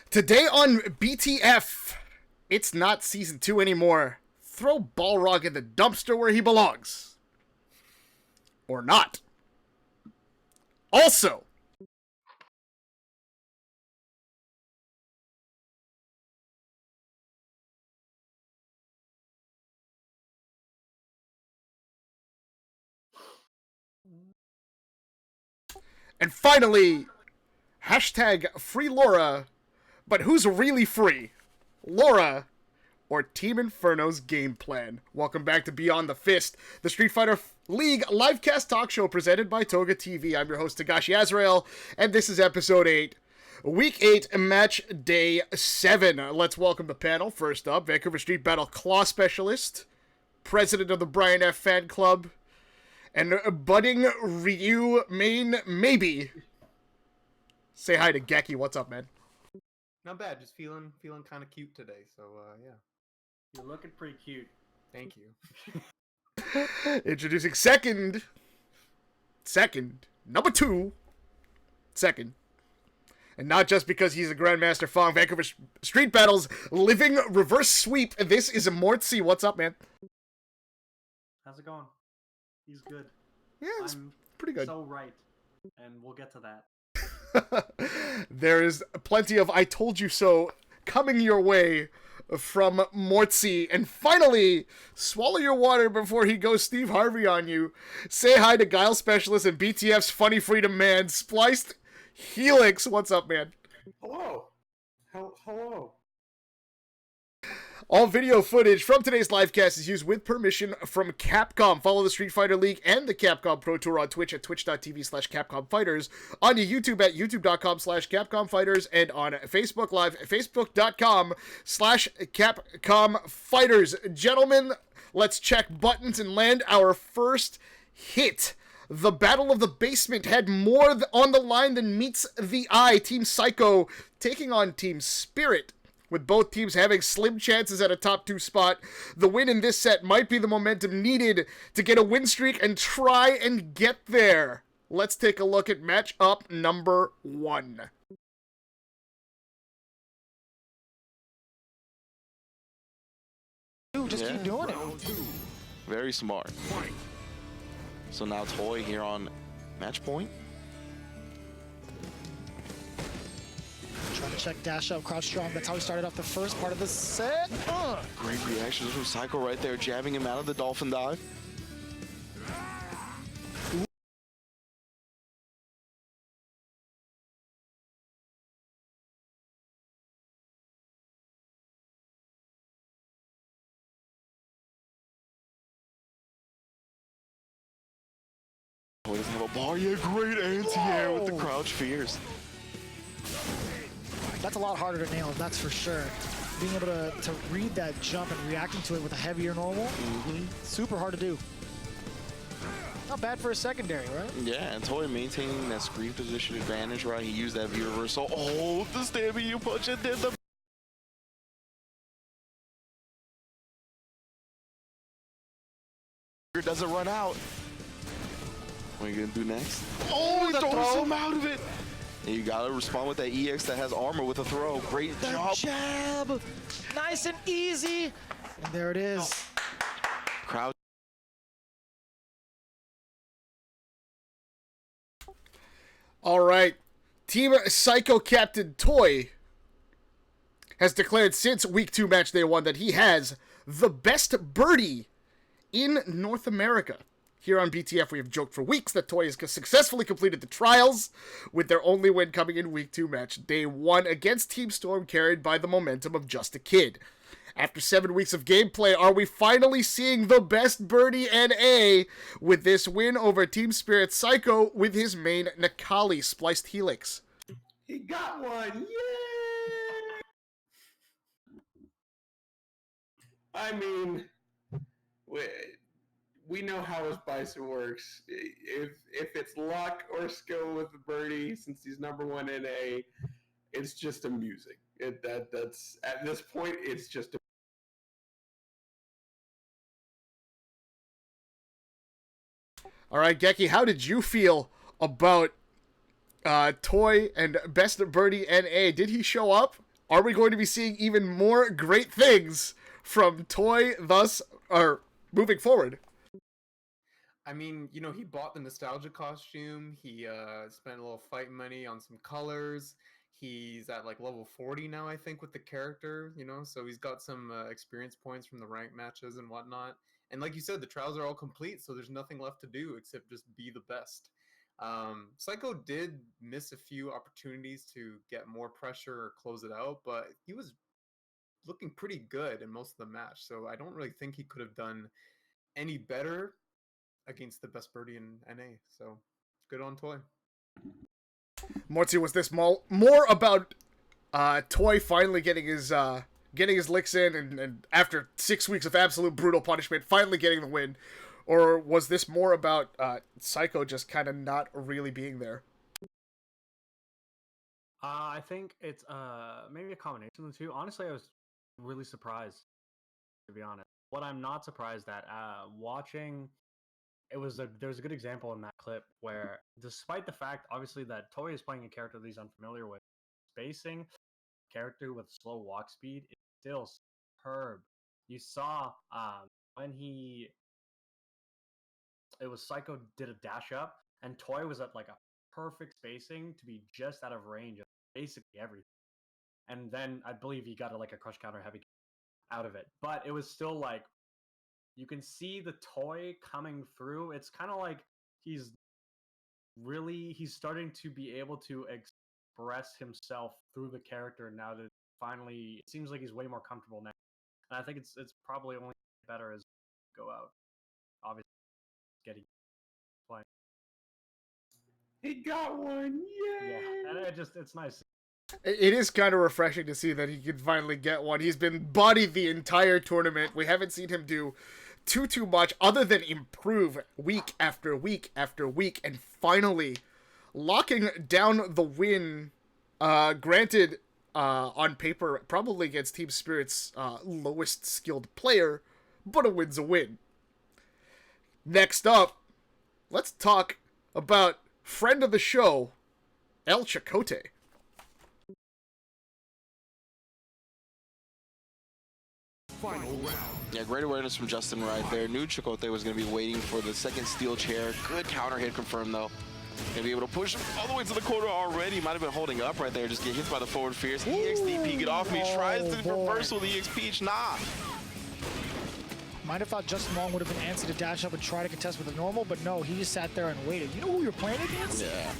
Today on BTF, it's not Season 2 anymore. Throw Balrog in the dumpster where he belongs. Or not. Also, and finally, hashtag free Laura, but who's really free? Laura or Team Inferno's game plan? Welcome back to Beyond the Fist, the Street Fighter League livecast talk show presented by Toga TV. I'm your host, togashiazrael, and this is episode 8. Week 8, match day 7. Let's welcome the panel. First up, Vancouver Street Battle Claw Specialist, President of the Brian F. Fan Club, and budding Ryu main maybe. Say hi to Geki. What's up, man? Not bad. Just feeling kind of cute today. So yeah. You're looking pretty cute. Thank you. Introducing second, number 2, second. And not just because he's a Grandmaster Fong, Vancouver Street Battles living reverse sweep. This is Mortsy. What's up, man? How's it going? He's good. Yeah, it's I'm pretty good. so right. And we'll get to that. There is plenty of I told you so coming your way from Mortsy. And finally, swallow your water before he goes Steve Harvey on you. Say hi to Guile Specialist and BTF's Funny Freedom Man, SplicedHelix. What's up, man? Hello. Hello. All video footage from today's livecast is used with permission from Capcom. Follow the Street Fighter League and the Capcom Pro Tour on Twitch at twitch.tv/CapcomFighters, on YouTube at youtube.com/CapcomFighters, and on Facebook Live, facebook.com/CapcomFighters. Gentlemen, let's check buttons and land our first hit. The Battle of the Basement had more on the line than meets the eye. Team Psycho taking on Team Spirit, with both teams having slim chances at a top 2 spot. The win in this set might be the momentum needed to get a win streak and try and get there. Let's take a look at matchup number 1. Just keep doing it. Very smart. So now Toy here on match point. Trying to check dash up, crouch strong. That's how we started off the first part of the set. Great reactions from Psycho right there, jabbing him out of the dolphin dive. Toy doesn't have a bar yet. Great anti-air with the crouch fierce. That's a lot harder to nail, that's for sure. Being able to read that jump and reacting to it with a heavier normal, super hard to do. Not bad for a secondary, right? Yeah, and Toy maintaining that screen position advantage, right? He used that V reversal. Oh, the stabbing you punch and then the... doesn't run out. What are you gonna do next? Oh, he throws him out of it! And you gotta respond with that EX that has armor with a throw. Great job. Jab! Nice and easy! And there it is. Crowd. All right. Team Psycho Captain Toy has declared since Week 2 match day 1 that he has the best birdie in North America. Here on BTF, we have joked for weeks that Toy has successfully completed the trials, with their only win coming in Week 2 match day 1 against Team Storm, carried by the momentum of Just a Kid. After 7 weeks of gameplay, are we finally seeing the best birdie NA with this win over Team Spirit Psycho with his main Nakali, SplicedHelix? He got one. Yay! I mean, we know how his bison works. If it's luck or skill with the birdie, since he's number 1 NA, it's just amusing. That's at this point, it's just. All right, Geki, how did you feel about Toy and Best Birdie NA? Did he show up? Are we going to be seeing even more great things from Toy moving forward? I mean, you know, he bought the nostalgia costume. He spent a little fight money on some colors. He's at like level 40 now, I think, with the character, you know, so he's got some experience points from the rank matches and whatnot. And like you said, the trials are all complete, so there's nothing left to do except just be the best. Psycho did miss a few opportunities to get more pressure or close it out, but he was looking pretty good in most of the match, so I don't really think he could have done any better against the best birdie in NA. So good on Toy. Mortsy, was this more about Toy finally getting his licks in and after 6 weeks of absolute brutal punishment, finally getting the win? Or was this more about Psycho just kind of not really being there? I think it's maybe a combination of the two. Honestly, I was really surprised, to be honest. What I'm not surprised at, watching, there's a good example in that clip where, despite the fact, obviously, that Toy is playing a character that he's unfamiliar with, spacing, character with slow walk speed is still superb. You saw when it was Psycho did a dash up, and Toy was at like a perfect spacing to be just out of range of basically everything. And then I believe he got like a crush counter heavy out of it. But it was still like, you can see the Toy coming through. It's kind of like he's starting to be able to express himself through the character now that finally it seems like he's way more comfortable now. And I think it's probably only better as we go out. Obviously, getting playing. He got one. Yay! Yeah, and it's nice. It is kind of refreshing to see that he can finally get one. He's been bodied the entire tournament. We haven't seen him do too much other than improve week after week after week, and finally locking down the win. Granted, on paper, probably against Team Spirit's lowest skilled player, but a win's a win. Next up, let's talk about friend of the show, El Chakotay. Final round. Yeah, great awareness from Justin right there. Knew Chakotay was going to be waiting for the second steel chair. Good counter hit confirmed, though. Gonna be able to push all the way to the corner already. Might have been holding up right there. Just get hit by the forward fierce. EXDP, get off me. Tries to reverse with EXP. Nah. Might have thought Justin Long would have been antsy to dash up and try to contest with a normal, but no, he just sat there and waited. You know who you're playing against? Yeah.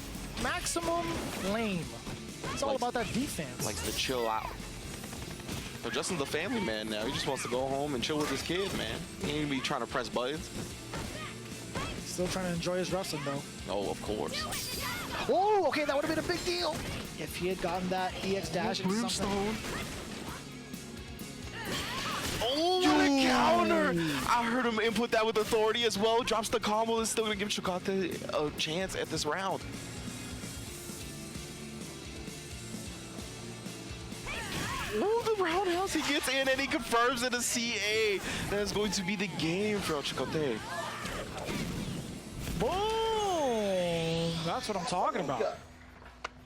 Maximum Lame. It's all about that defense. Likes to chill out. So Justin's a family man now. He just wants to go home and chill with his kid, man. He ain't be trying to press buttons. Still trying to enjoy his wrestling, though. Oh, of course. Oh, okay, that would have been a big deal if he had gotten that EX dash into something. Oh, what a counter! I heard him input that with authority as well. Drops the combo and still gonna give Chakotay a chance at this round. Oh, the roundhouse he gets in and he confirms it a CA. That is going to be the game for El Chakotay. Boom! That's what I'm talking about.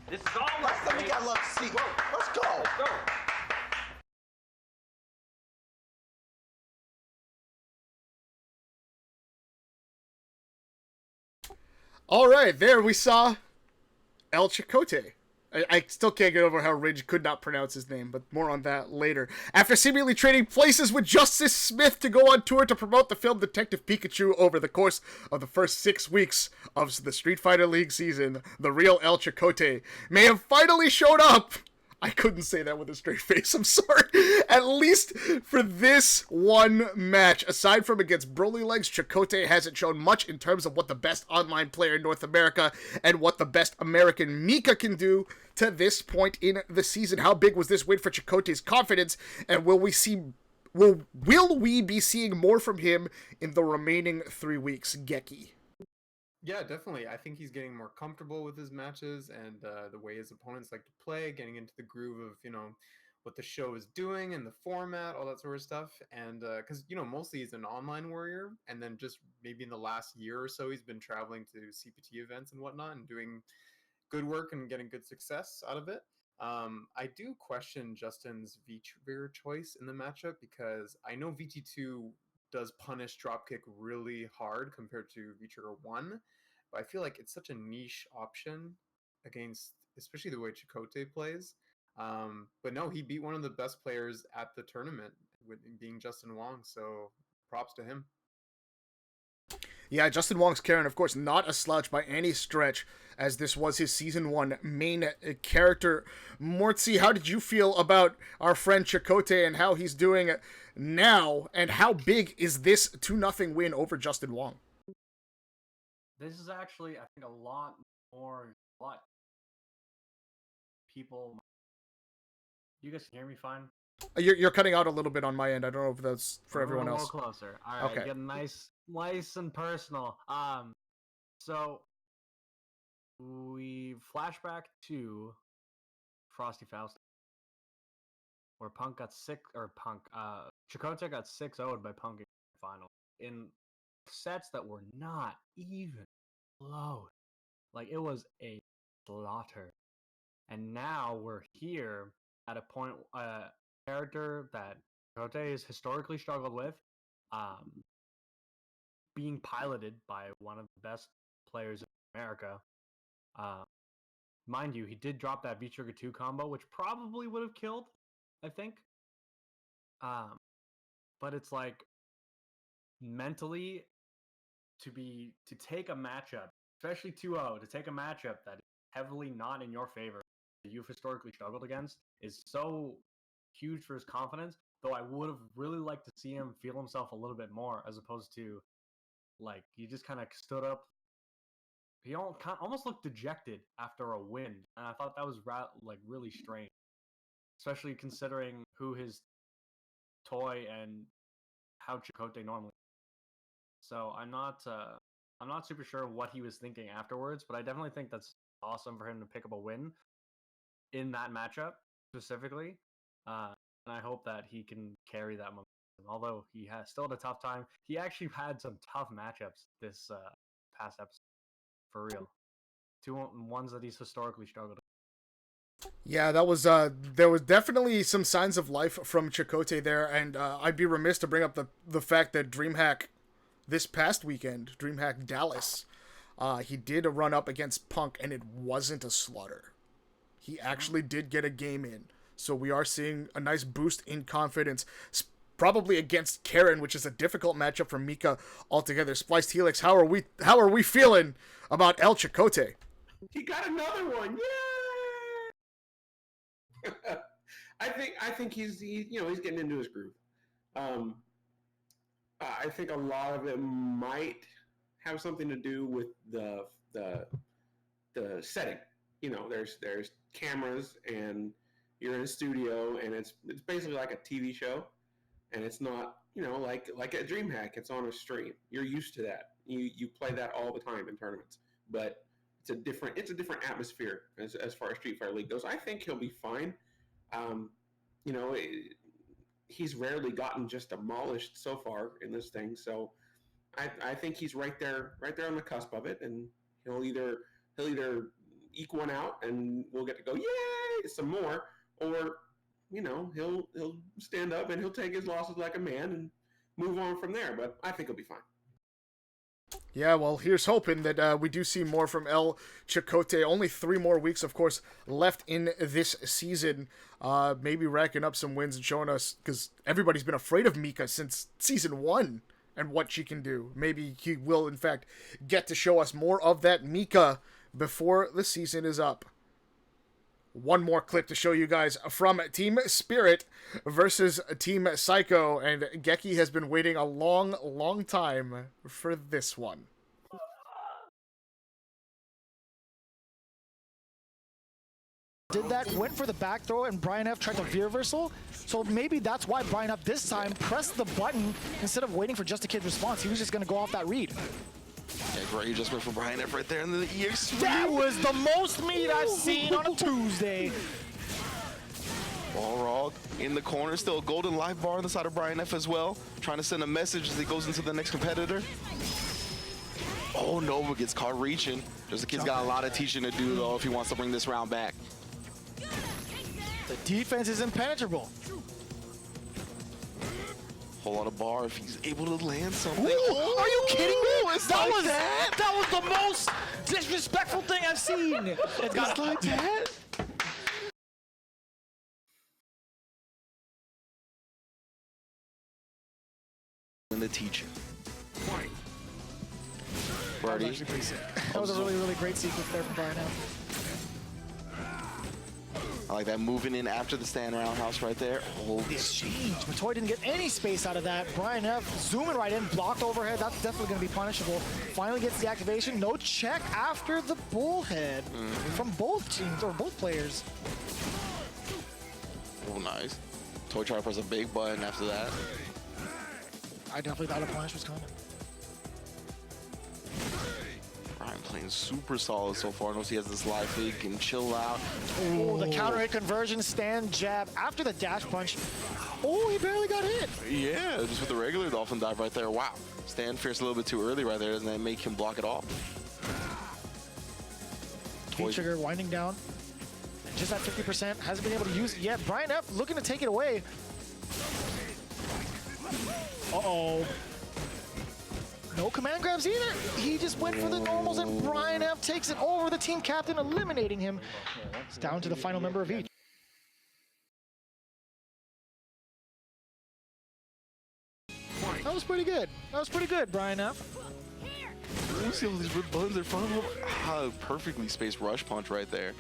This is all last time we got love to see. Let's go. Let's go. All right, there we saw El Chakotay. I still can't get over how Ridge could not pronounce his name, but more on that later. After seemingly trading places with Justice Smith to go on tour to promote the film Detective Pikachu over the course of the first 6 weeks of the Street Fighter League season, the real El Chakotay may have finally showed up. I couldn't say that with a straight face, I'm sorry. At least for this one match. Aside from against Broly Legs, Chakotay hasn't shown much in terms of what the best online player in North America and what the best American Mika can do to this point in the season. How big was this win for Chakotay's confidence, and will we be seeing more from him in the remaining 3 weeks, Geki? Yeah, definitely. I think he's getting more comfortable with his matches and the way his opponents like to play, getting into the groove of, you know, what the show is doing and the format, all that sort of stuff. And because, you know, mostly he's an online warrior. And then just maybe in the last year or so, he's been traveling to CPT events and whatnot and doing good work and getting good success out of it. I do question Justin's VTuber choice in the matchup because I know VT2 does punish dropkick really hard compared to VTuber 1, but I feel like it's such a niche option against, especially the way Chakotay plays. But no, he beat one of the best players at the tournament, with being Justin Wong, so props to him. Yeah, Justin Wong's Karen, of course, not a slouch by any stretch, as this was his Season 1 main character. Mortsy, how did you feel about our friend Chakotay and how he's doing now, and how big is this 2-0 win over Justin Wong? This is actually, I think, a lot people. You guys can hear me fine? You're cutting out a little bit on my end. I don't know if that's for everyone A else. little closer. All right, Okay. get nice and personal. So we flashback to Frosty Faust, where Chakotay got 6-0'd by Punk in the final in sets that were not even close. Like, it was a slaughter. And now we're here at a point, character that Chakotay has historically struggled with, being piloted by one of the best players in America. Mind you, he did drop that V-Trigger 2 combo, which probably would have killed, I think. But it's like, mentally, to take a matchup, especially 2-0, to take a matchup that is heavily not in your favor, that you've historically struggled against, is so huge for his confidence. Though I would have really liked to see him feel himself a little bit more, as opposed to, like, he just kind of stood up. He almost looked dejected after a win, and I thought that was really strange, especially considering who his toy and how Chakotay normally is. So I'm not super sure what he was thinking afterwards, but I definitely think that's awesome for him to pick up a win in that matchup specifically. And I hope that he can carry that momentum. Although he has still had a tough time, he actually had some tough matchups this past episode. For real. 2 ones that he's historically struggled with. Yeah, that was there was definitely some signs of life from Chakotay there, and I'd be remiss to bring up the fact that DreamHack this past weekend, DreamHack Dallas, he did a run up against Punk, and it wasn't a slaughter. He actually did get a game in, so we are seeing a nice boost in confidence. Probably against Karen, which is a difficult matchup for Mika altogether. SplicedHelix, how are we feeling about El Chakotay? He got another one! Yay! I think he's getting into his groove. I think a lot of it might have something to do with the setting. There's cameras, and you're in a studio, and it's basically like a TV show. And it's not, like at DreamHack, it's on a stream. You're used to that. You play that all the time in tournaments. But it's a different atmosphere as far as Street Fighter League goes. I think he'll be fine. He's rarely gotten just demolished so far in this thing. So I think he's right there on the cusp of it, and he'll either eke one out and we'll get to go yay some more, or he'll stand up and he'll take his losses like a man and move on from there. But I think he'll be fine. Yeah, well, here's hoping that we do see more from El Chakotay. Only 3 more weeks, of course, left in this season. Maybe racking up some wins and showing us, because everybody's been afraid of Mika since Season 1 and what she can do. Maybe he will, in fact, get to show us more of that Mika before the season is up. One more clip to show you guys from Team Spirit versus Team Psycho, and Geki has been waiting a long, long time for this one. Did that, went for the back throw, and Brian F tried to veer reversal. So maybe that's why Brian F this time pressed the button instead of waiting for Just a Kid's response. He was just going to go off that read. Yeah, great. You just went for Brian F right there in the EX. That was the most meat I've seen on a Tuesday. Balrog in the corner, still a golden life bar on the side of Brian F as well, trying to send a message as he goes into the next competitor. Oh, Nova gets caught reaching. Just the kid's got a lot of teaching to do though if he wants to bring this round back. The defense is impenetrable. Hold on a bar if he's able to land something. Ooh, are you kidding me? It's That like was that. that was the most disrespectful thing I've seen. It's got like that. And the teacher. That was Birdie. actually pretty sick. That was a really, really great sequence there from Brian F. I like that moving in after the stand roundhouse right there. Oh, The exchange. Matoy didn't get any space out of that. Brian F. zooming right in, blocked overhead. That's definitely going to be punishable. Finally gets the activation. No check after the bullhead from both teams, or both players. oh, nice. Toy trying to press a big button after that. I definitely thought a punish was coming. Brian playing super solid so far. Knows he has this live feed, can chill out. Oh, the counter hit conversion, stand jab after the dash punch. Oh, he barely got hit. Yeah, just with the regular dolphin dive right there. Wow. Stand fierce a little bit too early right there. Doesn't that make him block it off? V trigger winding down. And just at 50%, hasn't been able to use it yet. Brian F. looking to take it away. Uh-oh. No command grabs either. He just went for the normals, and Brian F. takes it over. The team captain eliminating him. It's down to the final member of each. That was pretty good. That was pretty good, Brian F. You see all these red buttons in front of him? Ah, perfectly spaced rush punch right there.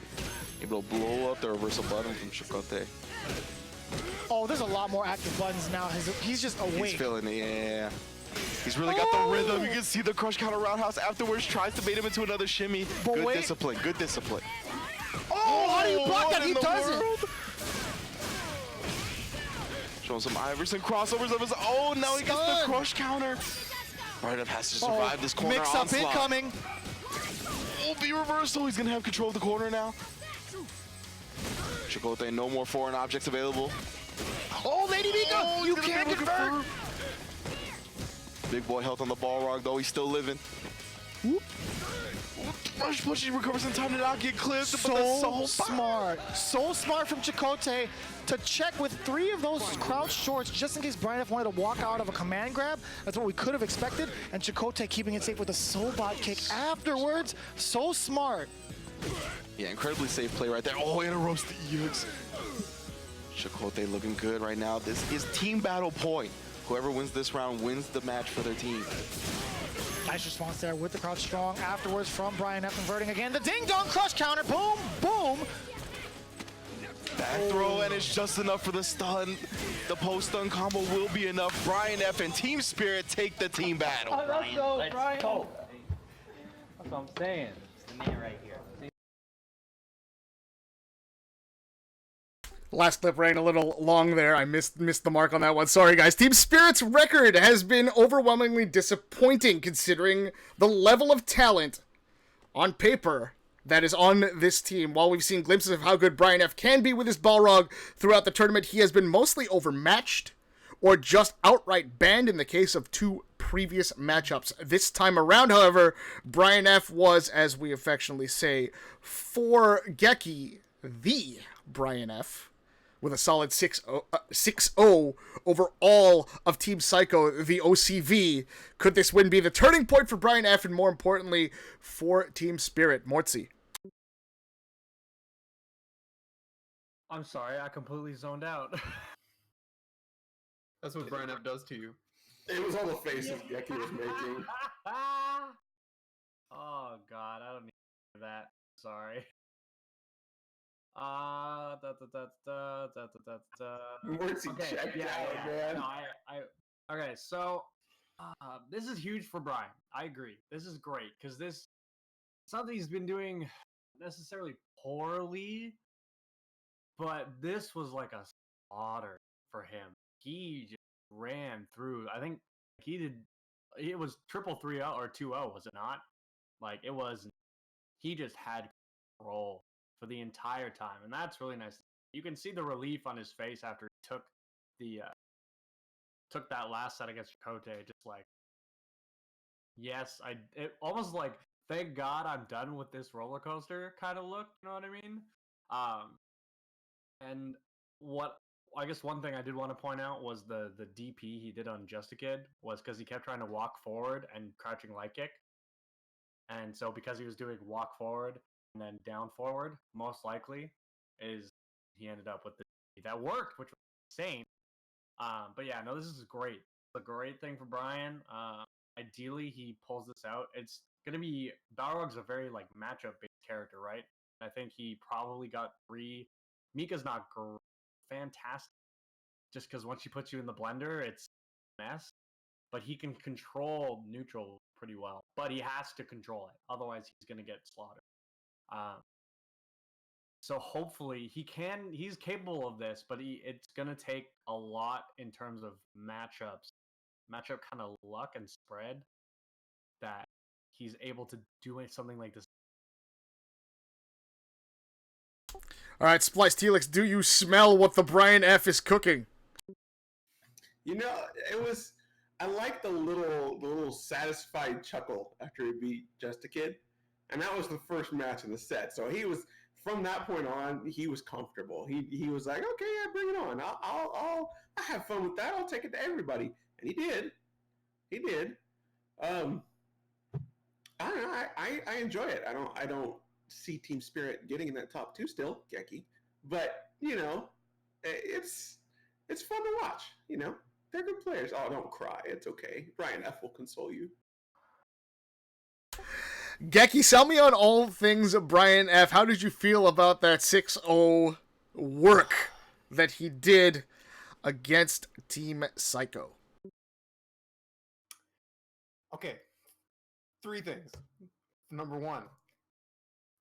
Able to blow up the reversal button from Chakotay. Oh, there's a lot more active buttons now. He's just awake. He's feeling it, yeah. He's really got the rhythm. You can see the crush counter roundhouse afterwards. Tries to bait him into another shimmy. But Good wait. discipline. Good discipline. Oh, how do you block what that? in He the doesn't. world? Showing some Iverson crossovers of his own. Now he gets the Stun. crush counter. Right up has to survive this corner Mix up onslaught. incoming. Oh, B reversal. He's gonna have control of the corner now. Chakotay, no more foreign objects available. Oh, Lady Mika, Oh, you he's gonna can't be able to convert. Big boy health on the ball rog, though. He's still living. Whoop. Rush punch, he recovers in time to not get clipped. but So that's smart. So smart from Chakotay to check with 3 of those crouch shorts just in case Brian F. wanted to walk out of a command grab. That's what we could have expected. And Chakotay keeping it safe with a Sobot kick afterwards. So smart. Yeah, incredibly safe play right there. Oh, and a roast the EX. Chakotay looking good right now. This is team battle point. Whoever wins this round wins the match for their team. Nice response there with the crouch strong afterwards from Brian F. converting again. The ding dong crush counter. Boom, boom. Back throw, and it's just enough for the stun. The post stun combo will be enough. Brian F. and Team Spirit take the team battle. Let's go, Brian. That's what I'm saying. It's the man right here. Last clip ran a little long there. I missed the mark on that one. Sorry, guys. Team Spirit's record has been overwhelmingly disappointing considering the level of talent on paper that is on this team. While we've seen glimpses of how good Brian F. can be with his Balrog throughout the tournament, he has been mostly overmatched or just outright banned in the case of 2 previous matchups. This time around, however, Brian F. was, as we affectionately say, for Geki, the Brian F., with a solid 6-0 over all of Team Psycho, the OCV. Could this win be the turning point for Brian F. and, more importantly, for Team Spirit? Mortsy. I'm sorry, I completely zoned out. That's what Brian F does to you. It was all the faces Geki was making. Oh god, I don't need that. Sorry. Mortsy checked out, man. No, okay, so this is huge for Brian. I agree. This is great because this something he's been doing necessarily poorly, but this was like a slaughter for him. He just ran through. I think he did. It was 3-3-0 or 2-0, was it not? Like it was. He just had control for the entire time, and that's really nice. You can see the relief on his face after he took the took that last set against Chakotay. Just like, yes, it almost like thank God I'm done with this roller coaster kind of look. You know what I mean? And what I guess one thing I did want to point out was the DP he did on Just a Kid was because he kept trying to walk forward and crouching light kick. And so because he was doing walk forward and then down forward, most likely is he ended up with the that worked, which was insane. But yeah, no, this is great. It's a great thing for Brian. Ideally, he pulls this out. It's gonna be Balrog's a very like matchup based character, right? I think he probably got 3. Mika's not fantastic, just because once she puts you in the blender, it's a mess. But he can control neutral pretty well. But he has to control it, otherwise he's gonna get slaughtered. So hopefully he's capable of this, but it's gonna take a lot in terms of matchup kind of luck and spread that he's able to do something like this. All right, SplicedHelix, do you smell what the Brian F is cooking? You know, I like the little satisfied chuckle after he beat Just a Kid, and that was the first match in the set. So he was, from that point on, he was comfortable. He was like, okay, yeah, bring it on. I'll have fun with that. I'll take it to everybody, and he did. He did. I don't know. I enjoy it. I don't see Team Spirit getting in that top 2 still, Geki, but you know, it's fun to watch. You know, they're good players. Oh, don't cry. It's okay. Brian F will console you. Geki, sell me on all things Brian F. How did you feel about that 6-0 work that he did against Team Psycho? Okay, 3 things. Number 1,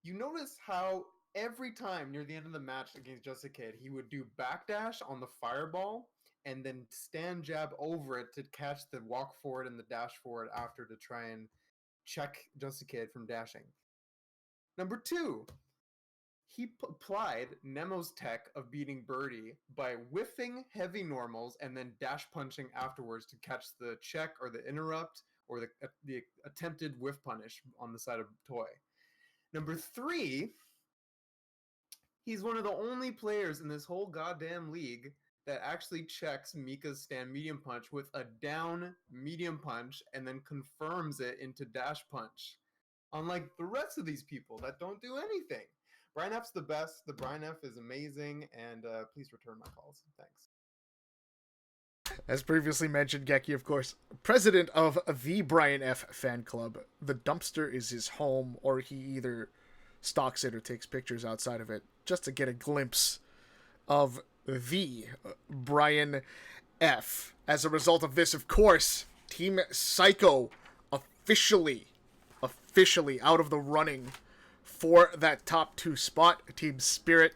you notice how every time near the end of the match against Just a Kid, he would do backdash on the fireball and then stand jab over it to catch the walk forward and the dash forward after to try and check Just a Kid from dashing. Number 2, he applied Nemo's tech of beating Birdie by whiffing heavy normals and then dash punching afterwards to catch the check or the interrupt or the attempted whiff punish on the side of Toy. Number 3, he's one of the only players in this whole goddamn league that actually checks Mika's stand medium punch with a down medium punch and then confirms it into dash punch. Unlike the rest of these people that don't do anything. Brian F's the best. The Brian F is amazing, and please return my calls. Thanks. As previously mentioned, Geki, of course, president of the Brian F fan club. The dumpster is his home, or he either stalks it or takes pictures outside of it just to get a glimpse of the Brian F. As a result of this, of course, Team Psycho officially out of the running for that top 2 spot. Team Spirit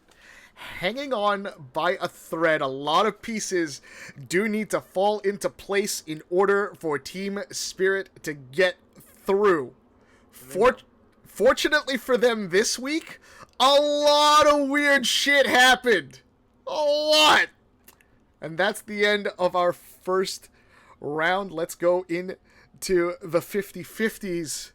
hanging on by a thread. A lot of pieces do need to fall into place in order for Team Spirit to get through. Fortunately for them this week, a lot of weird shit happened. A lot. And that's the end of our first round. Let's go into the 50-50s.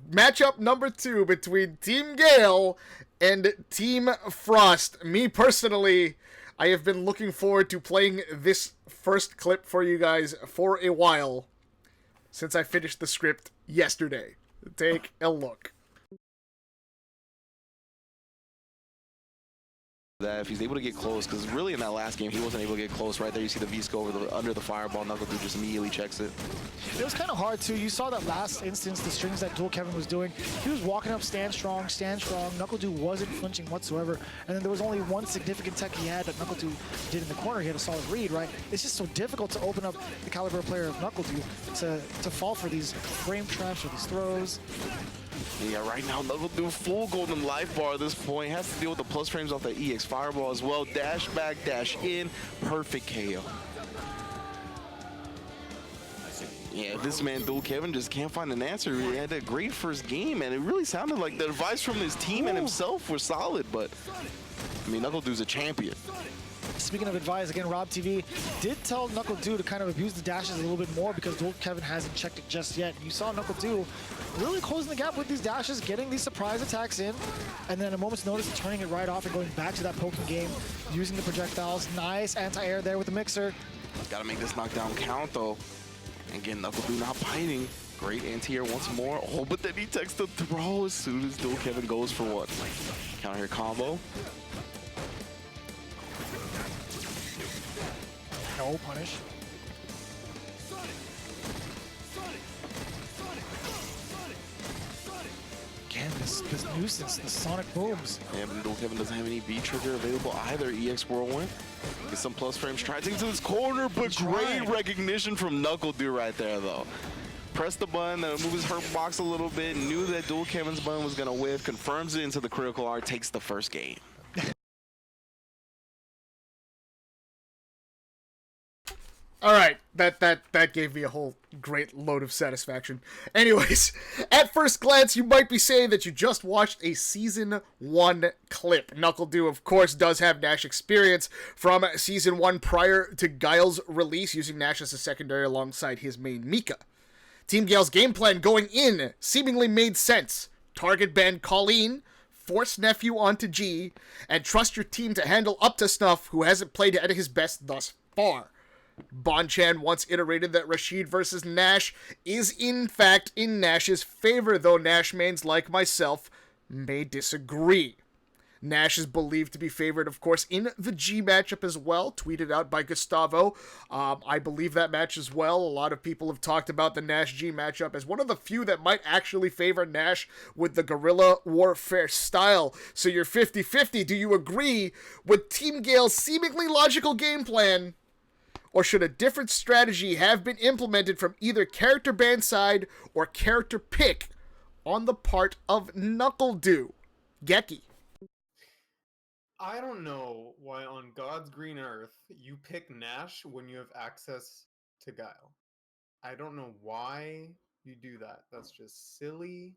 Matchup number 2 between Team Gale and Team Frost. Me personally, I have been looking forward to playing this first clip for you guys for a while since I finished the script yesterday. Take a look. That if he's able to get close, because really in that last game he wasn't able to get close. Right there you see the V-scope under the fireball. NuckleDude just immediately checks it. It was kind of hard too. You saw that last instance, the strings that Dual Kevin was doing. He was walking up, stand strong. NuckleDude wasn't flinching whatsoever. And then there was only one significant tech he had that NuckleDude did in the corner. He had a solid read, right? It's just so difficult to open up the caliber player of NuckleDude to fall for these frame traps or these throws. Yeah, right now NuckleDude full golden life bar at this point. Has to deal with the plus frames off the EX fireball as well. Dash back, dash in, perfect KO. Yeah, this man Dual Kevin just can't find an answer. He had a great first game, and it really sounded like the advice from his team and himself were solid, but I mean, Knuckle Dude's a champion. Speaking of advice, again, Rob TV did tell Knuckle Dew to kind of abuse the dashes a little bit more because Dual Kevin hasn't checked it just yet. You saw Knuckle Dew really closing the gap with these dashes, getting these surprise attacks in, and then a moment's notice turning it right off and going back to that poking game, using the projectiles. Nice anti-air there with the mixer. Got to make this knockdown count, though. And again, Knuckle Dew not biting. Great anti-air once more. Oh, but then he takes the throw as soon as Dual Kevin goes for one. Counter hit combo. No punish. Again, this nuisance, the sonic booms. Yeah, but Dual Kevin doesn't have any V-trigger available either. EX Whirlwind. Get some plus frames. Try to take it to his corner, but great recognition from Knuckle Dew right there, though. Press the button, then move his hurt box a little bit, knew that Dual Kevin's button was going to whiff, confirms it into the critical art, takes the first game. All right, that gave me a whole great load of satisfaction. Anyways, at first glance, you might be saying that you just watched a Season 1 clip. Knuckle Dew, of course, does have Nash experience from Season 1 prior to Guile's release, using Nash as a secondary alongside his main Mika. Team Gale's game plan going in seemingly made sense. Target ban Colleen, force Nephew onto G, and trust your team to handle up to Snuff, who hasn't played at his best thus far. Bonchan once iterated that Rashid versus Nash is in fact in Nash's favor, though Nash mains like myself may disagree. Nash is believed to be favored, of course, in the G matchup as well, tweeted out by Gustavo. I believe that match as well. A lot of people have talked about the Nash-G matchup as one of the few that might actually favor Nash with the guerrilla warfare style. So you're 50-50. Do you agree with Team Gale's seemingly logical game plan? Or should a different strategy have been implemented from either character ban side or character pick on the part of Knuckle Dew? Geki. I don't know why on God's green earth you pick Nash when you have access to Guile. I don't know why you do that. That's just silly.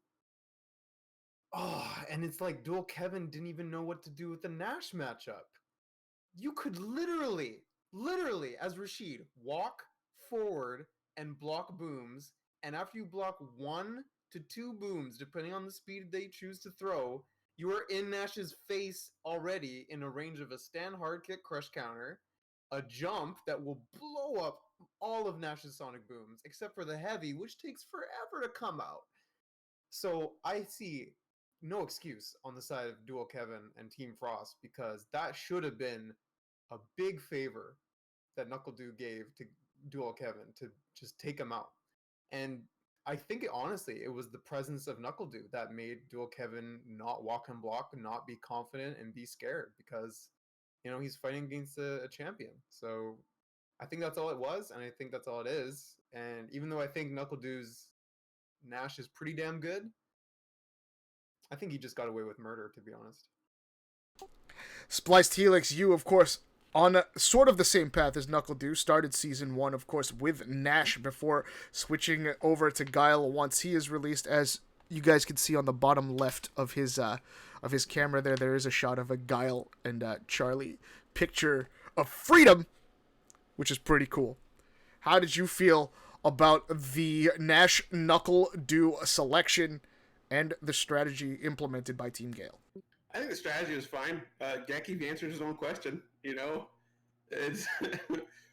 Oh, and it's like Dual Kevin didn't even know what to do with the Nash matchup. You could literally, as Rashid, walk forward and block booms, and after you block 1 to 2 booms, depending on the speed they choose to throw, you are in Nash's face already in a range of a stand hard kick crush counter, a jump that will blow up all of Nash's sonic booms, except for the heavy, which takes forever to come out. So I see no excuse on the side of Dual Kevin and Team Frost, because that should have been a big favor that Knuckle Dew gave to Dual Kevin to just take him out. And I think honestly, it was the presence of Knuckle Dew that made Dual Kevin not walk and block, not be confident, and be scared, because, you know, he's fighting against a champion. So I think that's all it was, and I think that's all it is. And even though I think Knuckle Dew's Nash is pretty damn good, I think he just got away with murder, to be honest. SplicedHelix, you, of course, on sort of the same path as Knuckle Dew, started Season 1, of course, with Nash before switching over to Guile once he is released. As you guys can see on the bottom left of his camera there is a shot of a Guile and Charlie picture of freedom, which is pretty cool. How did you feel about the Nash Knuckle Dew selection and the strategy implemented by Team Gale? I think the strategy was fine. Geki answered his own question. You know, it's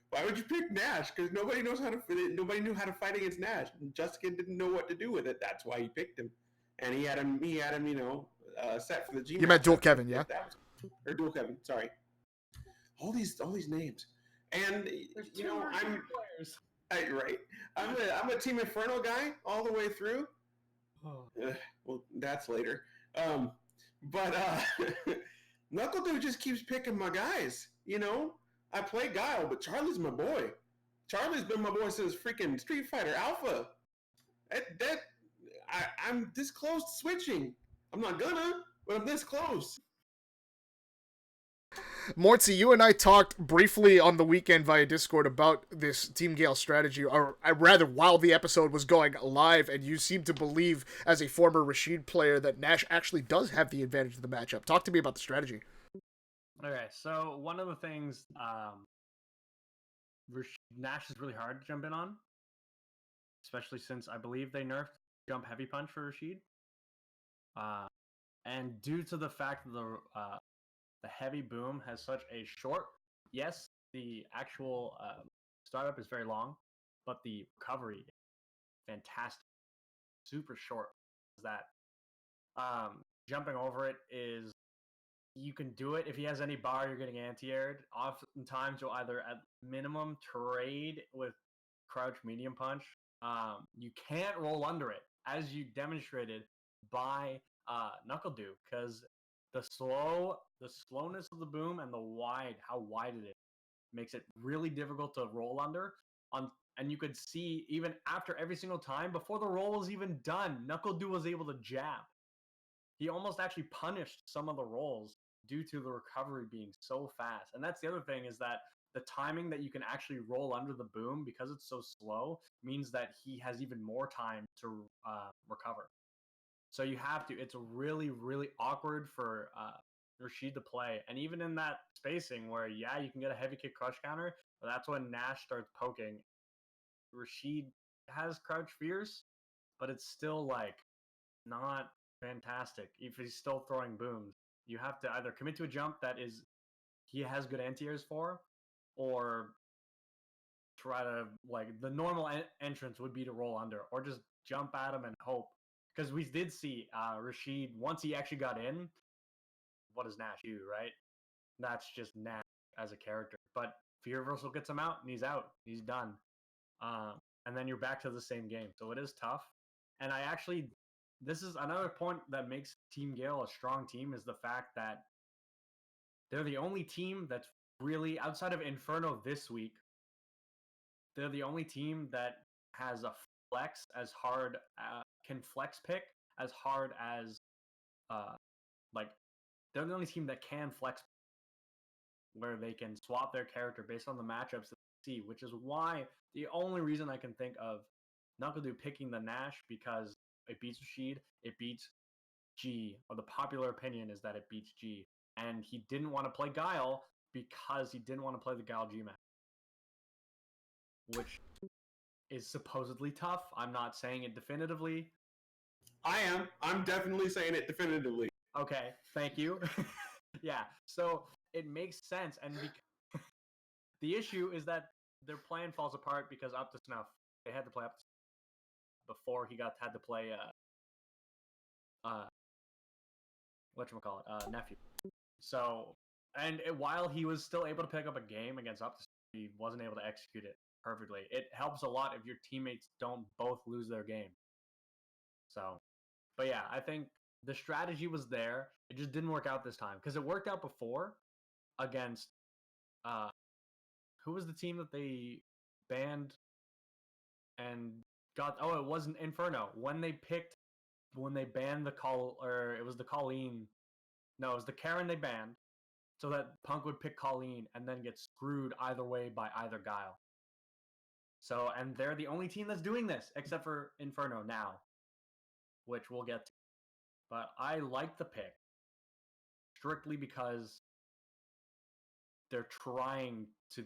why would you pick Nash? Because nobody knew how to fight against Nash. Justin didn't know what to do with it. That's why he picked him, and he had him. You know, set for the G. You meant Dual Kevin, yeah? Or Dual Kevin. Sorry. All these names, and you know, I'm a Team Inferno guy all the way through. Well, that's later. But Knuckle Dew just keeps picking my guys. You know, I play Guile, but Charlie's my boy. Charlie's been my boy since freaking Street Fighter Alpha. I'm this close to switching. I'm not gonna, but I'm this close. Mortsy, you and I talked briefly on the weekend via Discord about this Team Gale strategy, or rather while the episode was going live, and you seem to believe, as a former Rashid player, that Nash actually does have the advantage of the matchup. Talk to me about the strategy. Okay, so one of the things Nash is really hard to jump in on, especially since I believe they nerfed jump heavy punch for Rashid. And due to the fact that the heavy boom has such a short, yes, the actual startup is very long, but the recovery is fantastic, super short. That jumping over it is, you can do it if he has any bar. You're getting anti-aired. Oftentimes, you'll either at minimum trade with crouch medium punch. You can't roll under it, as you demonstrated by Knuckle Do, because the slowness of the boom and how wide it is, makes it really difficult to roll under. And you could see even after every single time, before the roll was even done, Knuckle Do was able to jab. He almost actually punished some of the rolls due to the recovery being so fast. And that's the other thing, is that the timing that you can actually roll under the boom, because it's so slow, means that he has even more time to recover. So you have to, it's really, really awkward for Rashid to play. And even in that spacing where, yeah, you can get a heavy kick crush counter, but that's when Nash starts poking. Rashid has crouch fierce, but it's still like not fantastic if he's still throwing booms. You have to either commit to a jump that is he has good anti-airs for, or try to, like, the normal entrance would be to roll under, or just jump at him and hope. Because we did see Rashid, once he actually got in, what does Nash do, right? That's just Nash as a character. But Fear Reversal gets him out, and he's out. He's done. And then you're back to the same game. So it is tough. And this is another point that makes Team Gale a strong team, is the fact that they're the only team that's really, outside of Inferno this week, they're the only team that has a flex as hard, can flex pick as hard as, like, they're the only team that can flex, where they can swap their character based on the matchups that they see, which is why the only reason I can think of NuckleDo picking the Nash, because it beats Rashid, it beats G, or the popular opinion is that it beats G, and he didn't want to play Guile because he didn't want to play the Guile G match, which is supposedly tough. I'm not saying it definitively. I am. I'm definitely saying it definitively. Okay, thank you. Yeah, so it makes sense, and the issue is that their plan falls apart because Up to Snuff, they had to play Up to Snuff before he had to play Nephew. So, and while he was still able to pick up a game against Up to Snuff, he wasn't able to execute it perfectly. It helps a lot if your teammates don't both lose their game. So, but yeah, I think the strategy was there. It just didn't work out this time, because it worked out before against who was the team that they banned and got? Oh, it wasn't Inferno. When they banned the call, or it was the Colleen. No, it was the Karen they banned, so that Punk would pick Colleen and then get screwed either way by either Guile. So, and they're the only team that's doing this, except for Inferno now, which we'll get to. But I like the pick strictly because they're trying to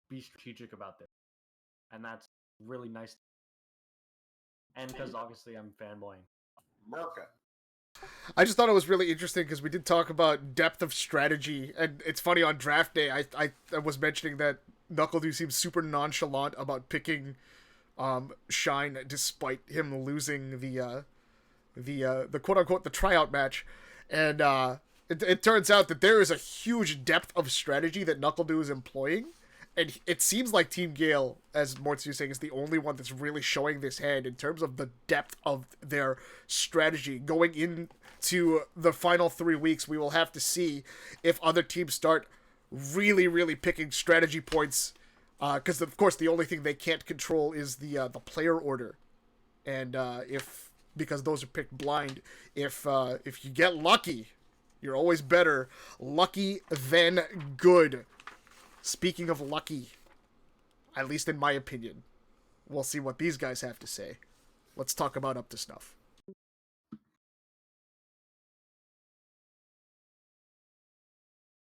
be strategic about this, and that's really nice. And because obviously I'm fanboying. Merca. I just thought it was really interesting because we did talk about depth of strategy, and it's funny, on draft day I was mentioning that NuckleDo seems super nonchalant about picking Shine, despite him losing the quote unquote the tryout match, and it turns out that there is a huge depth of strategy that NuckleDo is employing. And it seems like Team Gale, as Mortsy was saying, is the only one that's really showing this hand in terms of the depth of their strategy. Going into the final 3 weeks, we will have to see if other teams start really, really picking strategy points. Because, of course, the only thing they can't control is the player order. And because those are picked blind, if you get lucky, you're always better lucky than good. Speaking of lucky, at least in my opinion, we'll see what these guys have to say. Let's talk about Up to Snuff.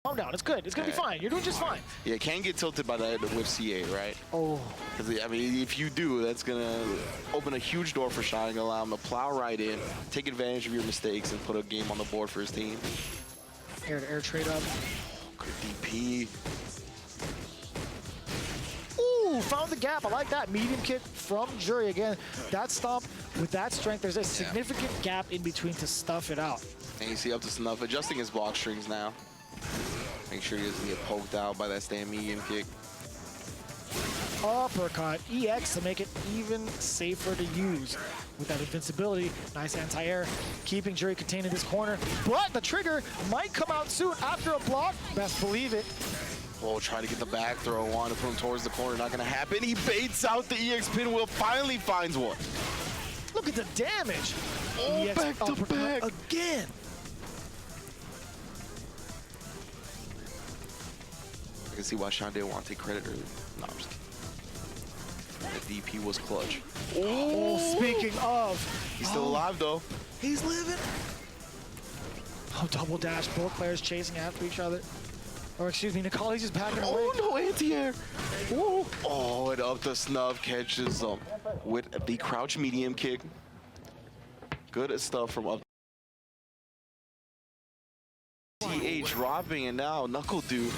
Calm down. It's good. It's going to be fine. You're doing just fine. Yeah, can't get tilted by that with CA, right? Oh. Because, I mean, if you do, that's going to open a huge door for Shine, and allow him to plow right in, take advantage of your mistakes, and put a game on the board for his team. Air-to-air trade up. Good DP. Ooh, found the gap. I like that. Medium kick from Jury. Again, that stomp with that strength, there's a significant gap in between to stuff it out. And you see up to snuff, adjusting his block strings now. Make sure he doesn't get poked out by that stand medium kick. Uppercut, EX to make it even safer to use. With that invincibility, nice anti-air, keeping Jury contained in this corner. But the trigger might come out soon after a block. Best believe it. Oh, trying to get the back throw on to put him towards the corner. Not going to happen. He baits out the EX pinwheel, finally finds one. Look at the damage. Oh, EX back to uppercut back. again. I can see why Sean didn't want to take credit earlier. No, I'm just kidding. The DP was clutch. Oh, speaking of. He's still alive, though. He's living. Oh, double dash. Both players chasing after each other. Or excuse me, Nikali's just backing away. Oh, no anti-air. Oh, and up the snuff catches him with the crouch medium kick. Good stuff from up. TA dropping, and now Knuckle Dude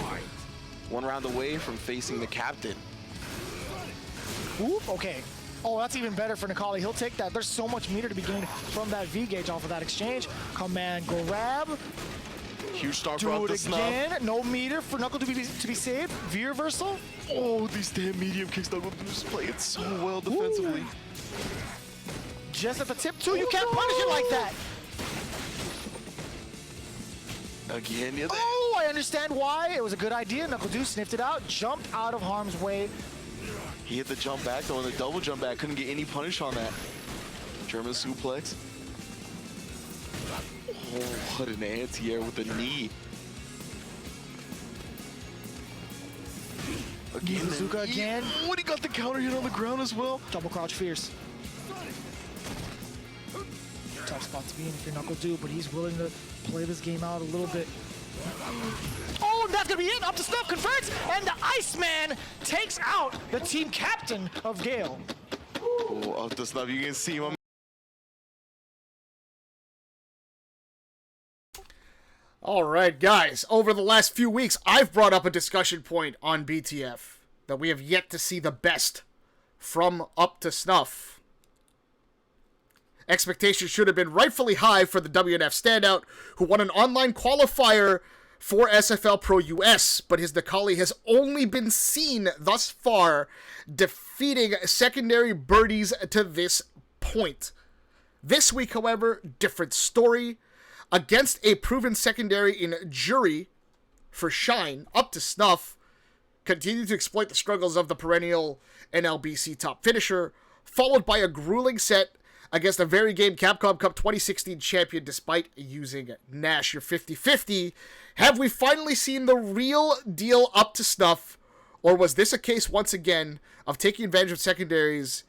one round away from facing the captain. Oop, okay. Oh, that's even better for Nikali. He'll take that. There's so much meter to be gained from that V-gauge off of that exchange. Command grab. Huge start for Do up the it snuff. again. No meter for Knuckle to be saved. V reversal. Oh, these damn medium kicks, Knuckle Dude's playing so well defensively. Just at the tip, too. You can't punish it like that. Again, yeah. Oh, I understand why. It was a good idea. Knuckle Dude sniffed it out, jumped out of harm's way. He hit the jump back, though, and the double jump back. Couldn't get any punish on that. German suplex. Oh, what an anti-air with the knee. Again, Mizuka again. Oh, and he got the counter hit on the ground as well. Double crouch fierce. Tough spot to be in if you're Knuckle Dude, but he's willing to play this game out a little bit. Oh, and that's gonna be it. Up to snuff, converts, and the Iceman takes out the team captain of Gale. Oh, up the snuff, you can see him. All right, guys. Over the last few weeks, I've brought up a discussion point on BTF that we have yet to see the best from Up to Snuff. Expectations should have been rightfully high for the WNF standout, who won an online qualifier for SFL Pro US, but his Nikali has only been seen thus far defeating secondary birdies to this point. This week, however, different story. Against a proven secondary in Jury for Shine, Up to Snuff continued to exploit the struggles of the perennial NLBC top finisher, followed by a grueling set against a very game Capcom Cup 2016 champion despite using Nash. Your 50-50. Have we finally seen the real deal Up to Snuff, or was this a case once again of taking advantage of secondaries?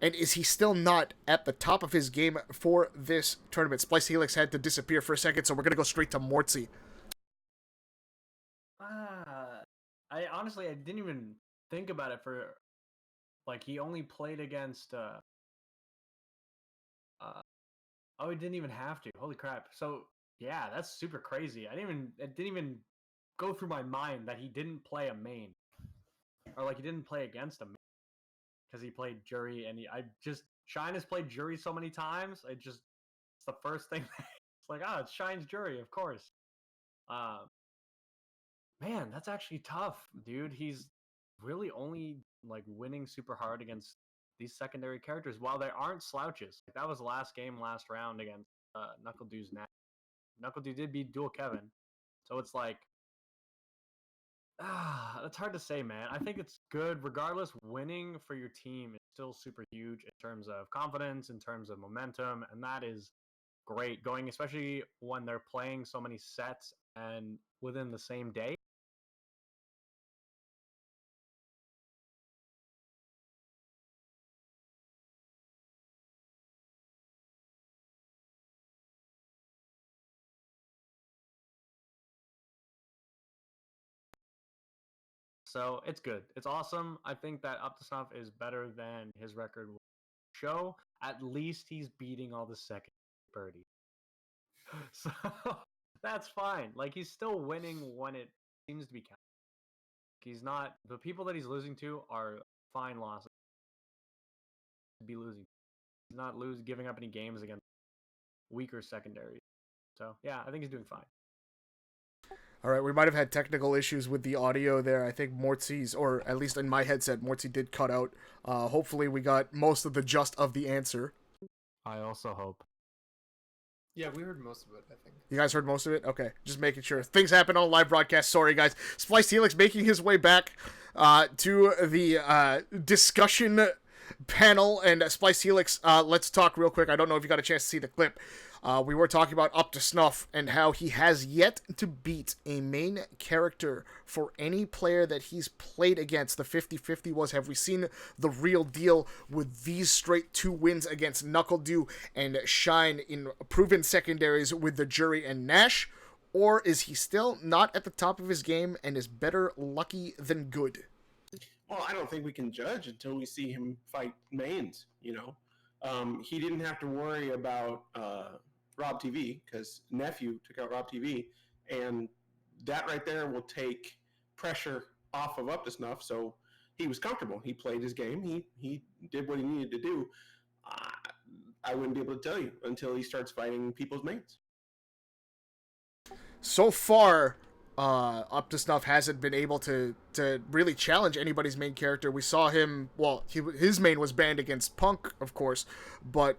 And is he still not at the top of his game for this tournament? SplicedHelix had to disappear for a second, so we're going to go straight to Mortsy. I honestly, I didn't even think about it for, like, he only played against, oh, he didn't even have to. Holy crap. So, yeah, that's super crazy. it didn't even go through my mind that he didn't play a main. Or, like, he didn't play against a main. Because he played Jury, and Shine has played Jury so many times. It's the first thing. It's like, it's Shine's Jury, of course. Man, that's actually tough, dude. He's really only like winning super hard against these secondary characters, while they aren't slouches. Like, that was last round against Knuckle Dude's Nash. Knuckle Dude did beat Dual Kevin, so it's like, that's hard to say, man. I think it's good. Regardless, winning for your team is still super huge in terms of confidence, in terms of momentum, and that is great going, especially when they're playing so many sets and within the same day. So it's good. It's awesome. I think that Up to Snuff is better than his record will show. At least he's beating all the second birdies. So that's fine. Like, he's still winning when it seems to be counting. He's not, the people that he's losing to are fine losses to be losing. He's not giving up any games against weaker secondary. So yeah, I think he's doing fine. All right, we might have had technical issues with the audio there. I think Mortsy's, or at least in my headset, Mortsy did cut out. Hopefully we got most of the gist of the answer. I also hope. Yeah, we heard most of it, I think. You guys heard most of it? Okay, just making sure. Things happen on a live broadcast. Sorry, guys. SplicedHelix making his way back to the discussion panel. And SplicedHelix, let's talk real quick. I don't know if you got a chance to see the clip. We were talking about Up to Snuff and how he has yet to beat a main character for any player that he's played against. The 50-50 was, have we seen the real deal with these straight 2 wins against NuckleDu and Shine in proven secondaries with the Jury and Nash? Or is he still not at the top of his game and is better lucky than good? Well, I don't think we can judge until we see him fight mains, you know. He didn't have to worry about Rob TV because Nephew took out Rob TV, and that right there will take pressure off of Up to Snuff. So he was comfortable. He played his game. He did what he needed to do. I wouldn't be able to tell you until he starts fighting people's mains. So far, Up to Snuff hasn't been able to really challenge anybody's main character. We saw him, well, his main was banned against Punk, of course, but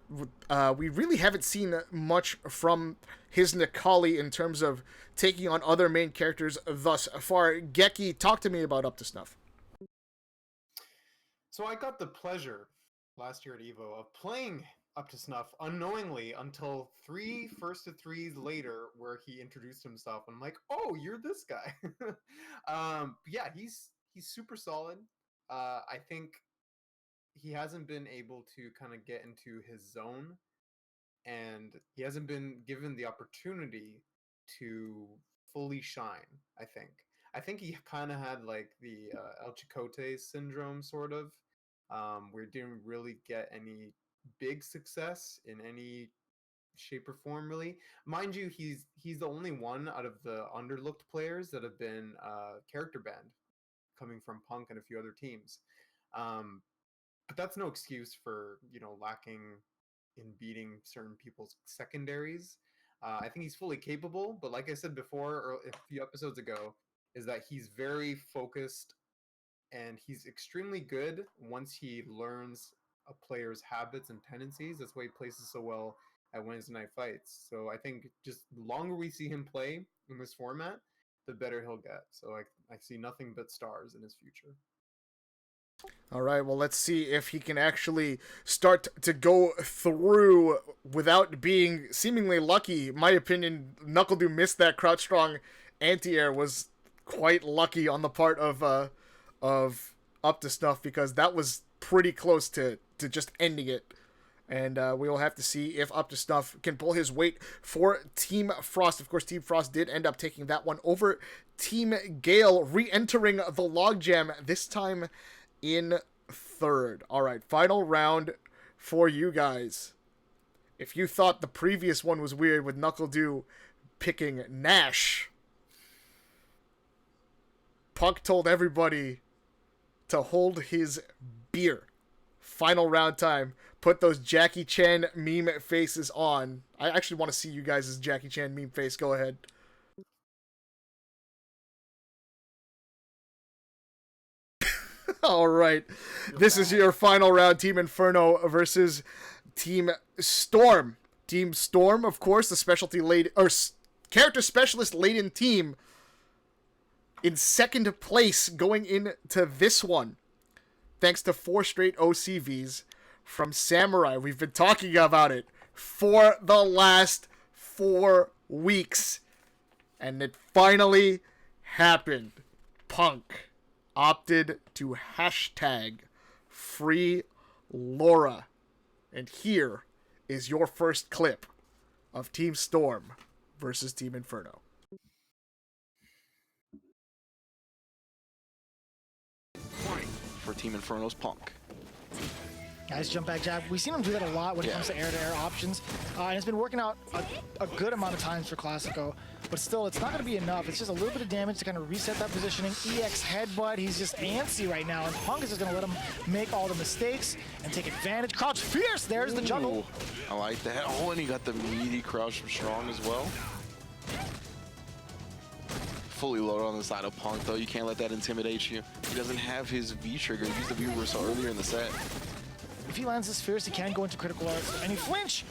we really haven't seen much from his Nikali in terms of taking on other main characters thus far. Geki, talk to me about Up to Snuff. So I got the pleasure last year at EVO of playing Up to Snuff unknowingly until 3 first to threes later, where he introduced himself. I'm like, oh, you're this guy. Yeah, he's super solid. I think he hasn't been able to kind of get into his zone, and he hasn't been given the opportunity to fully shine. I think he kind of had like the El Chicote syndrome, sort of, where he didn't really get any big success in any shape or form, really. Mind you, he's the only one out of the underlooked players that have been character banned, coming from Punk and a few other teams. But that's no excuse for, lacking in beating certain people's secondaries. I think he's fully capable, but like I said before, or a few episodes ago, is that he's very focused and he's extremely good once he learns a player's habits and tendencies. That's why he places so well at Wednesday night fights. So I think just the longer we see him play in this format, the better he'll get. So I see nothing but stars in his future. All right, well, let's see if he can actually start to go through without being seemingly lucky. In my opinion, NuckleDu missed that crouch strong anti-air, was quite lucky on the part of Up to Snuff, because that was pretty close to just ending it. And we will have to see if Up to Snuff can pull his weight for Team Frost. Of course, Team Frost did end up taking that one over Team Gale, re-entering the logjam, this time in third. All right, final round for you guys. If you thought the previous one was weird with NuckleDu picking Nash, Punk told everybody to hold his beer. Final round time. Put those Jackie Chan meme faces on. I actually want to see you guys' Jackie Chan meme face. Go ahead. All right. This is your final round. Team Inferno versus Team Storm. Team Storm, of course, the specialty laden, or character specialist laden team, in second place going into this one, thanks to 4 straight OCVs from Samurai. We've been talking about it for the last 4 weeks, and it finally happened. Punk opted to hashtag free Laura. And here is your first clip of Team Storm versus Team Inferno. for Team Inferno's Punk. Nice jump back jab. We've seen him do that a lot when it comes to air-to-air options. And it's been working out a good amount of times for Classico. But still, it's not going to be enough. It's just a little bit of damage to kind of reset that positioning. EX headbutt. He's just antsy right now. And Punk is just going to let him make all the mistakes and take advantage. Crouch fierce. There's the juggle. Ooh, I like that. Oh, and he got the meaty crouch from Strong as well. Fully loaded on the side of Punk, though. You can't let that intimidate you. He doesn't have his V-trigger. He used the V-reversal earlier in the set. If he lands this fierce, he can go into critical arts. And he flinch.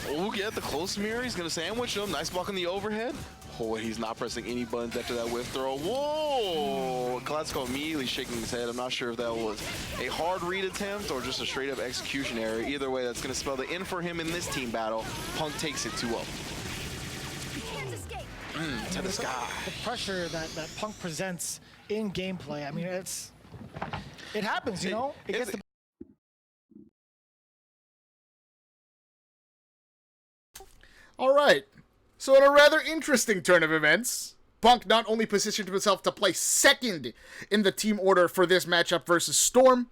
Oh, yeah, the close mirror. He's going to sandwich him. Nice block on the overhead. Oh, he's not pressing any buttons after that whiff throw. Whoa! Classico immediately shaking his head. I'm not sure if that was a hard read attempt or just a straight-up execution error. Either way, that's going to spell the end for him in this team battle. Punk takes it 2-0. To the sky. The pressure that Punk presents in gameplay, I mean, it happens, you know? It gets the All right. So in a rather interesting turn of events, Punk not only positioned himself to play second in the team order for this matchup versus Storm,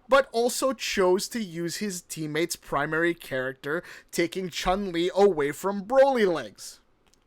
but also chose to use his teammate's primary character, taking Chun-Li away from Broly Legs.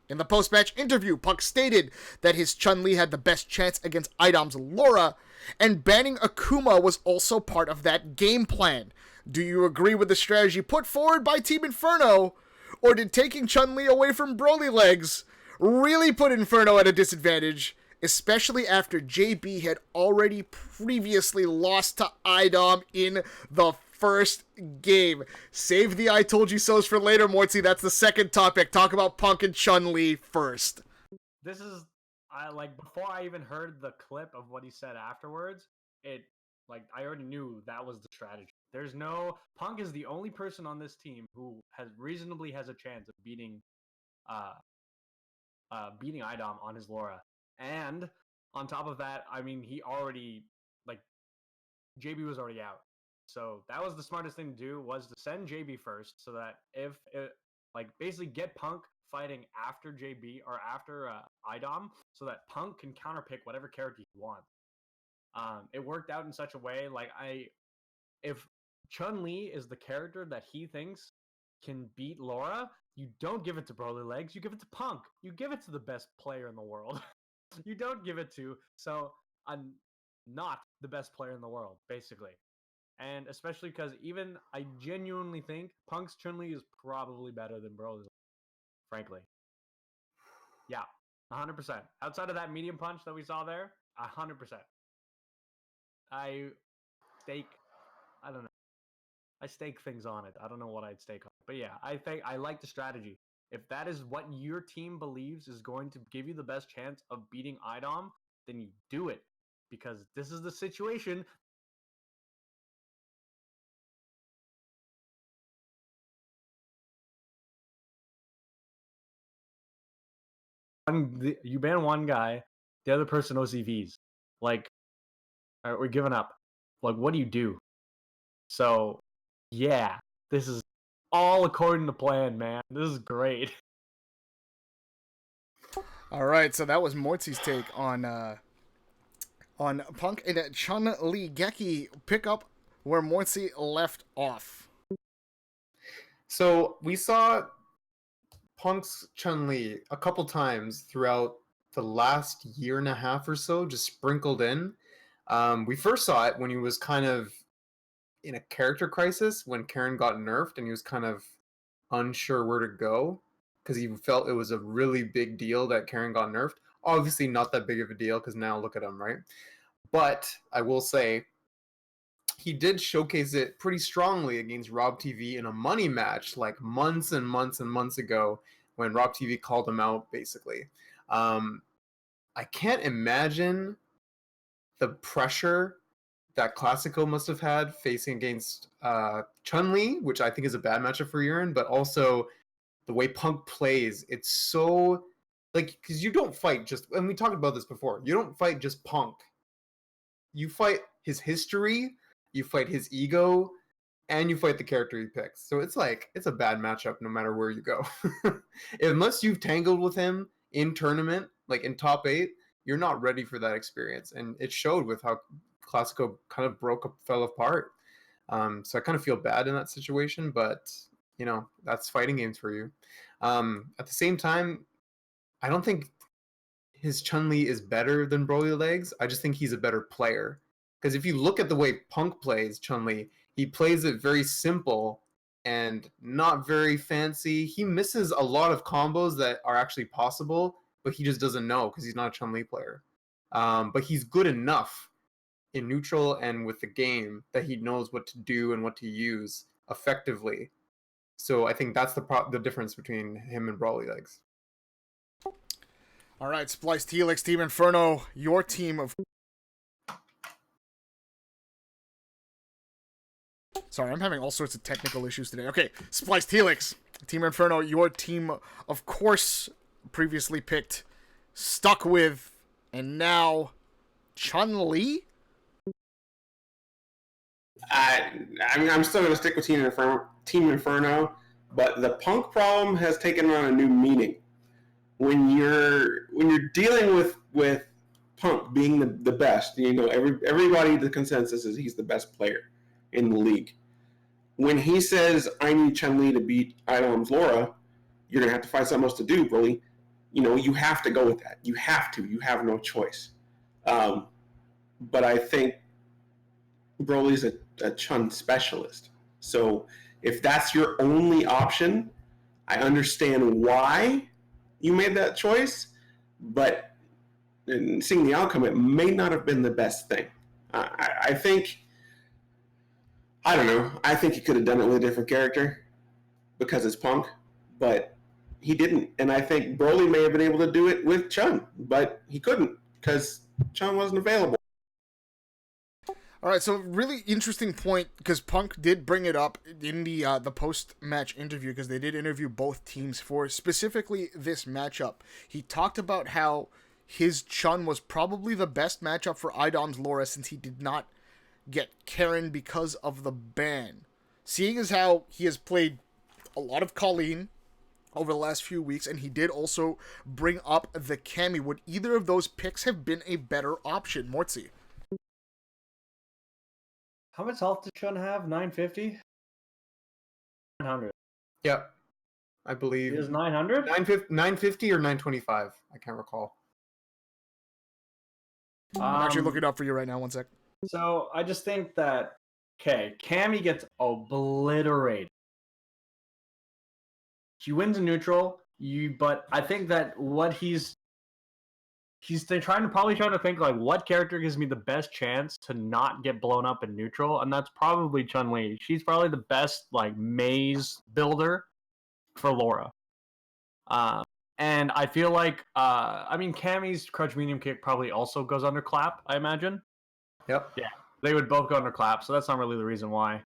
In the post-match interview, Punk stated that his Chun-Li had the best chance against IDOM's Laura, and banning Akuma was also part of that game plan. Do you agree with the strategy put forward by Team Inferno, or did taking Chun-Li away from Broly Legs really put Inferno at a disadvantage, especially after JB had already previously lost to IDOM in the first game? Save the I told you so's for later, Mortsy. That's the second topic. Talk about Punk and Chun-Li first. This is, before I even heard the clip of what he said afterwards, I already knew that was the strategy. Punk is the only person on this team who reasonably has a chance of beating IDOM on his Laura. And on top of that, I mean, JB was already out. So that was the smartest thing to do, was to send JB first, so that basically get Punk fighting after JB or after IDOM, so that Punk can counterpick whatever character he wants. It worked out in such a way, if Chun-Li is the character that he thinks can beat Laura, you don't give it to Broly Legs, you give it to Punk. You give it to the best player in the world. You don't give it to, not the best player in the world, basically. And especially because I genuinely think Punk's Chun-Li is probably better than Broly's, frankly. Yeah, 100%. Outside of that medium punch that we saw there, 100%. I don't know. I stake things on it. I don't know what I'd stake on. But yeah, I think I like the strategy. If that is what your team believes is going to give you the best chance of beating IDOM, then you do it. Because this is the situation. You ban one guy, the other person OCVs. All right, we're giving up. What do you do? So, yeah, this is all according to plan, man. This is great. All right, so that was Mortsy's take on Punk and Chun-Li. Geki, pick up where Mortsy left off. So we saw Punk's Chun-Li a couple times throughout the last year and a half or so, just sprinkled in. We first saw it when he was kind of in a character crisis, when Karen got nerfed and he was kind of unsure where to go because he felt it was a really big deal that Karen got nerfed. Obviously not that big of a deal because now look at him, right? But I will say he did showcase it pretty strongly against Rob TV in a money match months and months and months ago when Rob TV called him out, basically. I can't imagine the pressure that Classico must have had facing against Chun-Li, which I think is a bad matchup for Urine, but also the way Punk plays. It's so, because you don't fight just, and we talked about this before, you don't fight just Punk. You fight his history, you fight his ego, and you fight the character he picks. So it's a bad matchup no matter where you go. Unless you've tangled with him in tournament, in top 8, you're not ready for that experience, and it showed with how Classico kind of fell apart. So I kind of feel bad in that situation, but you know, that's fighting games for you. At the same time, I don't think his Chun-Li is better than Broly Legs. I just think he's a better player. Because if you look at the way Punk plays Chun-Li, he plays it very simple and not very fancy. He misses a lot of combos that are actually possible, but he just doesn't know because he's not a Chun-Li player. But he's good enough in neutral and with the game that he knows what to do and what to use effectively. So I think that's the difference between him and Broly Legs. All right, SplicedHelix, Team Inferno, your team of... Sorry, I'm having all sorts of technical issues today. Okay, SplicedHelix, Team Inferno, your team, of course, previously picked, stuck with, and now Chun-Li? I mean, I'm still going to stick with Team Inferno, but the Punk problem has taken on a new meaning. When you're dealing with Punk being the best, you know, everybody, the consensus is he's the best player in the league. When he says, I need Chun-Li to beat Idom's Laura, you're going to have to find something else to do, Broly. You know, you have to go with that. You have to. You have no choice. But I think Broly's a Chun specialist. So if that's your only option, I understand why you made that choice, but in seeing the outcome, it may not have been the best thing. I think, I don't know, I think he could have done it with a different character because it's Punk, but he didn't. And I think Broly may have been able to do it with Chun, but he couldn't because Chun wasn't available. All right, so really interesting point, because Punk did bring it up in the post-match interview, because they did interview both teams for specifically this matchup. He talked about how his Chun was probably the best matchup for Idom's Laura since he did not get Karen because of the ban. Seeing as how he has played a lot of Colleen over the last few weeks, and he did also bring up the Cammy, would either of those picks have been a better option, Mortsy? How much health does Chun have? 950? 900. Yep. I believe. He has 900? 950 or 925. I can't recall. I'm actually looking it up for you right now. 1 sec. So I just think that, okay, Cammy gets obliterated. She wins in neutral, but I think that what he's probably trying to think, like, what character gives me the best chance to not get blown up in neutral, and that's probably Chun-Li. She's probably the best, like, maze builder for Laura. And I feel like, I mean, Cammy's crouch medium kick probably also goes under clap, I imagine. Yep. Yeah, they would both go under clap, so that's not really the reason why.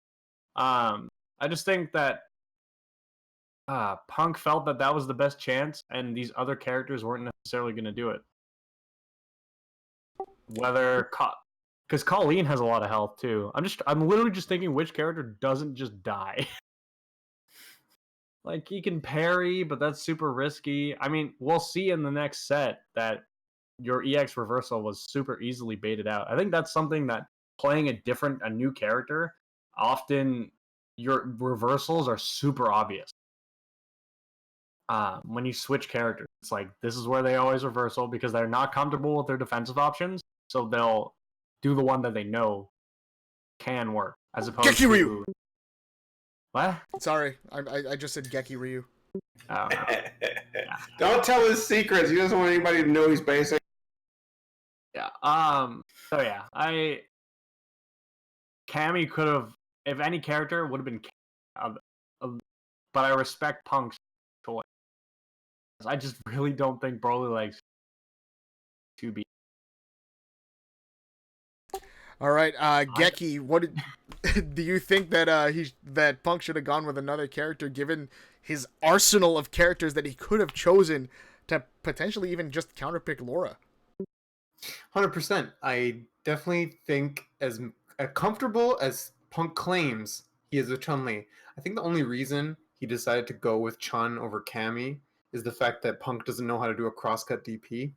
I just think that Punk felt that that was the best chance, and these other characters weren't necessarily going to do it. Because Colleen has a lot of health too. I'm literally just thinking which character doesn't just die. Like, he can parry, but that's super risky. I mean, we'll see in the next set that your EX reversal was super easily baited out. I think that's something that playing a new character, often your reversals are super obvious. When you switch characters, it's like, this is where they always reversal because they're not comfortable with their defensive options. So they'll do the one that they know can work, as opposed Geki to Ryu. What? Sorry, I just said Geki Ryu. Oh, no. Don't tell his secrets. He doesn't want anybody to know he's basic. Yeah. So yeah, Cammy could have, if any character would have been, but I respect Punk's choice. I just really don't think Broly Legs to be. All right, Geki, what do you think that that Punk should have gone with another character, given his arsenal of characters that he could have chosen to potentially even just counterpick Laura? 100%. I definitely think as comfortable as Punk claims he is with Chun-Li, I think the only reason he decided to go with Chun over Cammy is the fact that Punk doesn't know how to do a crosscut DP.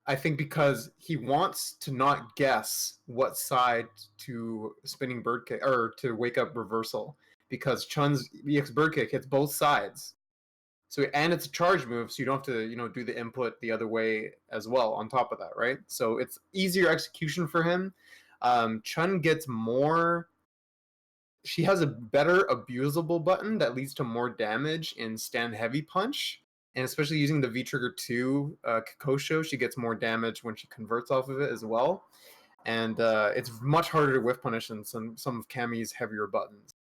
I think because he wants to not guess what side to spinning bird kick or to wake up reversal, because Chun's EX bird kick hits both sides. So and it's a charge move, so you don't have to, do the input the other way as well on top of that, right? So it's easier execution for him. Chun gets more. She has a better abusable button that leads to more damage in stand heavy punch, and especially using the V Trigger 2 Kokosho, she gets more damage when she converts off of it as well. And it's much harder to whiff punish than some of Cammy's heavier buttons.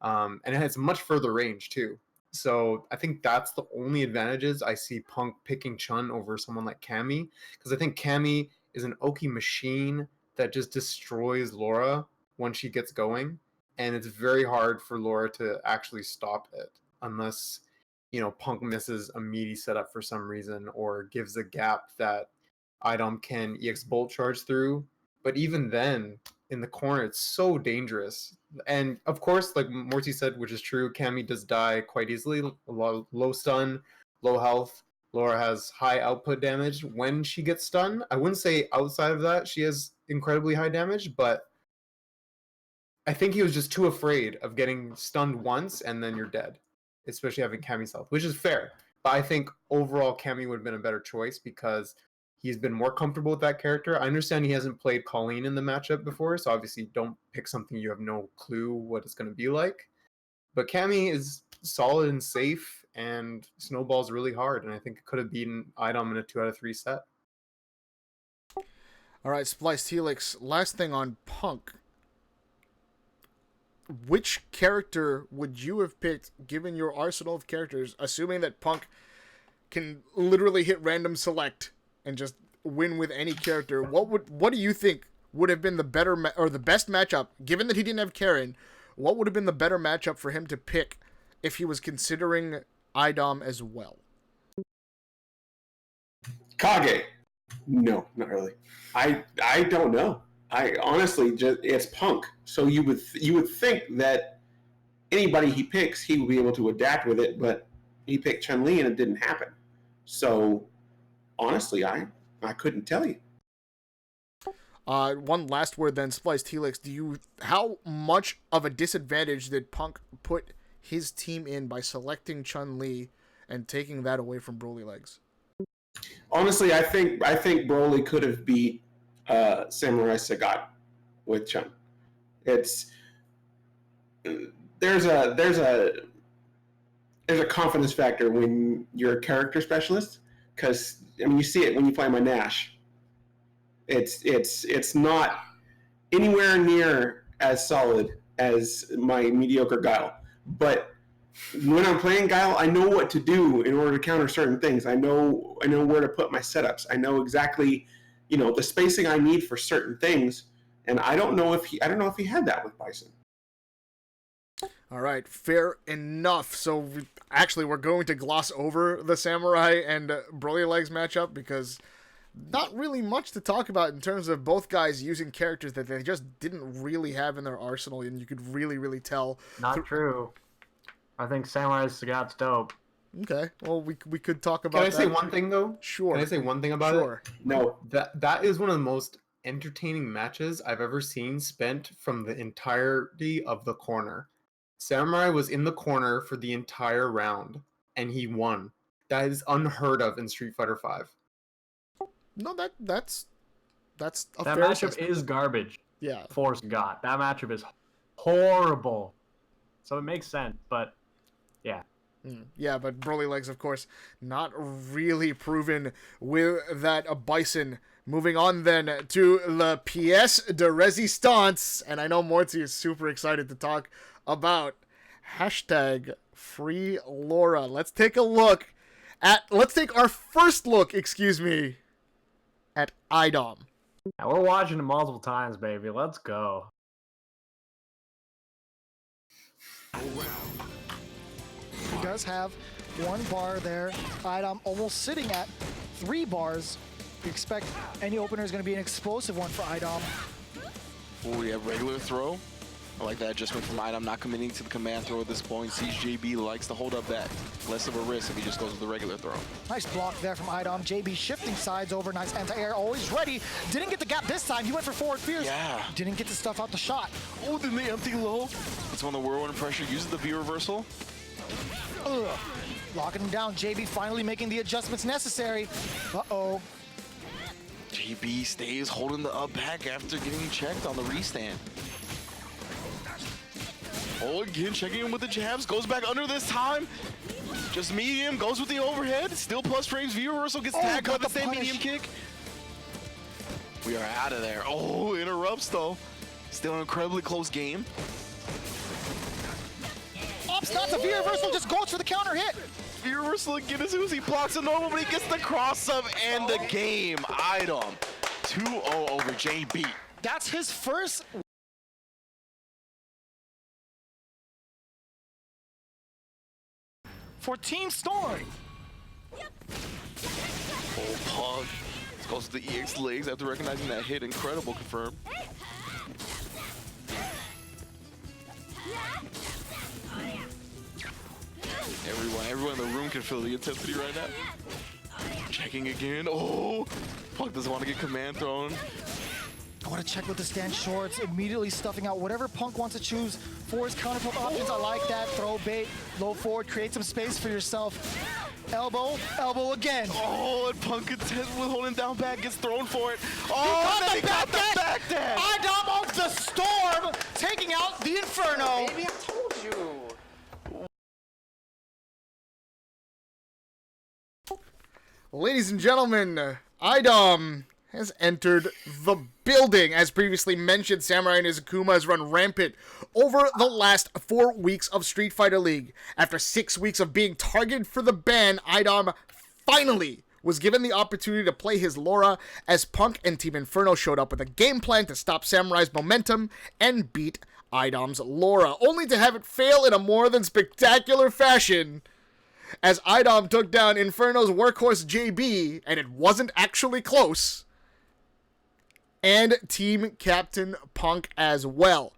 And it has much further range too. So I think that's the only advantages I see Punk picking Chun over someone like Cammy, because I think Cammy is an Oki machine that just destroys Laura when she gets going, and it's very hard for Laura to actually stop it unless Punk misses a meaty setup for some reason or gives a gap that Idom can EX Bolt charge through. But even then, in the corner, it's so dangerous. And of course, like Mortsy said, which is true, Cammy does die quite easily. Low stun, low health. Laura has high output damage when she gets stunned. I wouldn't say outside of that she has incredibly high damage, but I think he was just too afraid of getting stunned once and then you're dead, especially having Cammy's health, which is fair. But I think overall Cammy would have been a better choice because he's been more comfortable with that character. I understand he hasn't played Colleen in the matchup before, so obviously don't pick something you have no clue what it's going to be like. But Cammy is solid and safe, and snowballs really hard, and I think it could have beaten Idom in a 2 out of 3 set. All right, SplicedHelix, last thing on Punk. Which character would you have picked, given your arsenal of characters, assuming that Punk can literally hit random select and just win with any character? What do you think would have been the better or the best matchup, given that he didn't have Karen? What would have been the better matchup for him to pick if he was considering Idom as well? Kage. No, not really. I don't know. I honestly just it's Punk. So you would think that anybody he picks, he would be able to adapt with it, but he picked Chun-Li and it didn't happen. So honestly, I couldn't tell you. One last word then, SplicedHelix. How much of a disadvantage did Punk put his team in by selecting Chun-Li and taking that away from Broly Legs? Honestly, I think Broly could have beat Samurai Sagat with Chun. There's a confidence factor when you're a character specialist, because you see it when you play my Nash. It's not anywhere near as solid as my mediocre Guile, but when I'm playing Guile, I know what to do in order to counter certain things. I know where to put my setups. I know exactly, the spacing I need for certain things, and I don't know if he had that with Bison. All right, fair enough. So we're going to gloss over the Samurai and Broly Legs matchup because not really much to talk about in terms of both guys using characters that they just didn't really have in their arsenal, and you could really, really tell. Not true. I think Samurai Sagat's dope. Okay, well, we could talk about Can I that. say one thing, though? Sure. Can I say one thing about Sure. it? No. That is one of the most entertaining matches I've ever seen spent from the entirety of the corner. Samurai was in the corner for the entire round, and he won. That is unheard of in Street Fighter V. No, that's a That fair matchup assessment. is garbage. Yeah. For Sagat. That matchup is horrible. So it makes sense, but yeah. Yeah, but Broly Legs, of course, not really proven with that Bison. Moving on then to the pièce de résistance, and I know Mortsy is super excited to talk about hashtag Free Laura. Let's take our first look, at Idom. Now, we're watching it multiple times, baby. Let's go. He does have 1 bar there. Idom almost sitting at 3 bars. You expect any opener is going to be an explosive one for Idom. Oh, we have regular throw. I like that adjustment from Item, not committing to the command throw at this point. Sees JB likes to hold up back. Less of a risk if he just goes with the regular throw. Nice block there from Idom. JB shifting sides over. Nice anti-air, always ready. Didn't get the gap this time. He went for forward fierce. Yeah. Didn't get the stuff out the shot. Oh, then the empty low. It's when the whirlwind pressure uses the V reversal. Ugh. Locking him down. JB finally making the adjustments necessary. Uh-oh. JB stays holding the up back after getting checked on the restand. Oh, again, checking him with the jabs. Goes back under this time. Just medium, goes with the overhead. Still plus frames. V reversal gets tagged by the same medium kick. We are out of there. Oh, interrupts though. Still an incredibly close game. Opts not the V reversal, just goes for the counter hit. V reversal again as soon as he blocks a normal, but he gets the cross up and the game. Item 2-0 over JB. That's his first. For Team Storm. Oh, Pug. This goes to the EX legs after recognizing that hit. Incredible confirm. Everyone in the room can feel the intensity right now. Checking again. Oh, Pug doesn't want to get command thrown. I want to check with the stand shorts, immediately stuffing out whatever Punk wants to choose for his counterpult options. I like that. Throw bait, low forward, create some space for yourself. Elbow, elbow again. Oh, and Punk content with holding down back, gets thrown for it. Oh, and then he got the back dash. Idom of the Storm, taking out the Inferno. Baby, I told you. Ladies and gentlemen, Idom has entered the building. As previously mentioned, Samurai and Izukuma has run rampant over the last 4 weeks of Street Fighter League. After 6 weeks of being targeted for the ban, Idom finally was given the opportunity to play his Laura as Punk and Team Inferno showed up with a game plan to stop Samurai's momentum and beat Idom's Laura, only to have it fail in a more than spectacular fashion, as Idom took down Inferno's workhorse JB, and it wasn't actually close, and Team Captain Punk as well.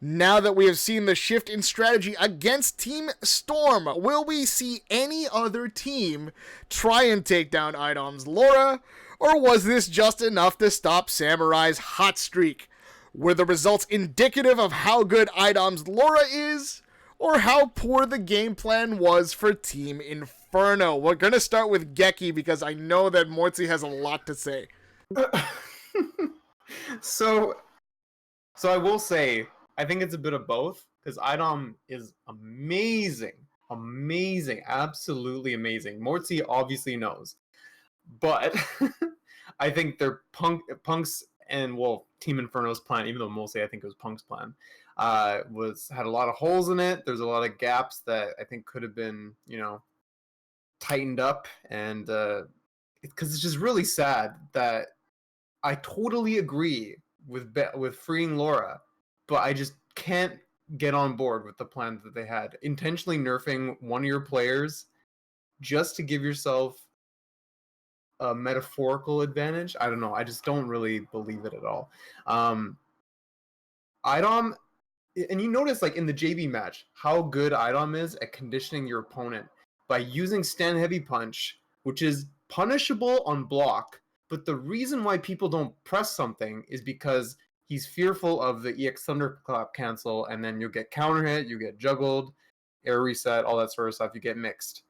Now that we have seen the shift in strategy against Team Storm, will we see any other team try and take down Idom's Laura, or was this just enough to stop Samurai's hot streak? Were the results indicative of how good Idom's Laura is, or how poor the game plan was for Team Inferno? We're going to start with Geki because I know that Mortsy has a lot to say. So I will say, I think it's a bit of both, because Idom is amazing, absolutely amazing. Mortsy obviously knows, but I think their Punk's and, well, Team Inferno's plan, even though mostly I think it was Punk's plan, had a lot of holes in it. There's a lot of gaps that I think could have been, tightened up, and because it's just really sad that I totally agree with freeing Laura, but I just can't get on board with the plan that they had. Intentionally nerfing one of your players just to give yourself a metaphorical advantage. I don't know. I just don't really believe it at all. Idom, and you notice like in the JB match, how good Idom is at conditioning your opponent by using stand heavy punch, which is punishable on block. But the reason why people don't press something is because he's fearful of the EX Thunderclap cancel, and then you'll get counter hit, you get juggled, air reset, all that sort of stuff. You get mixed.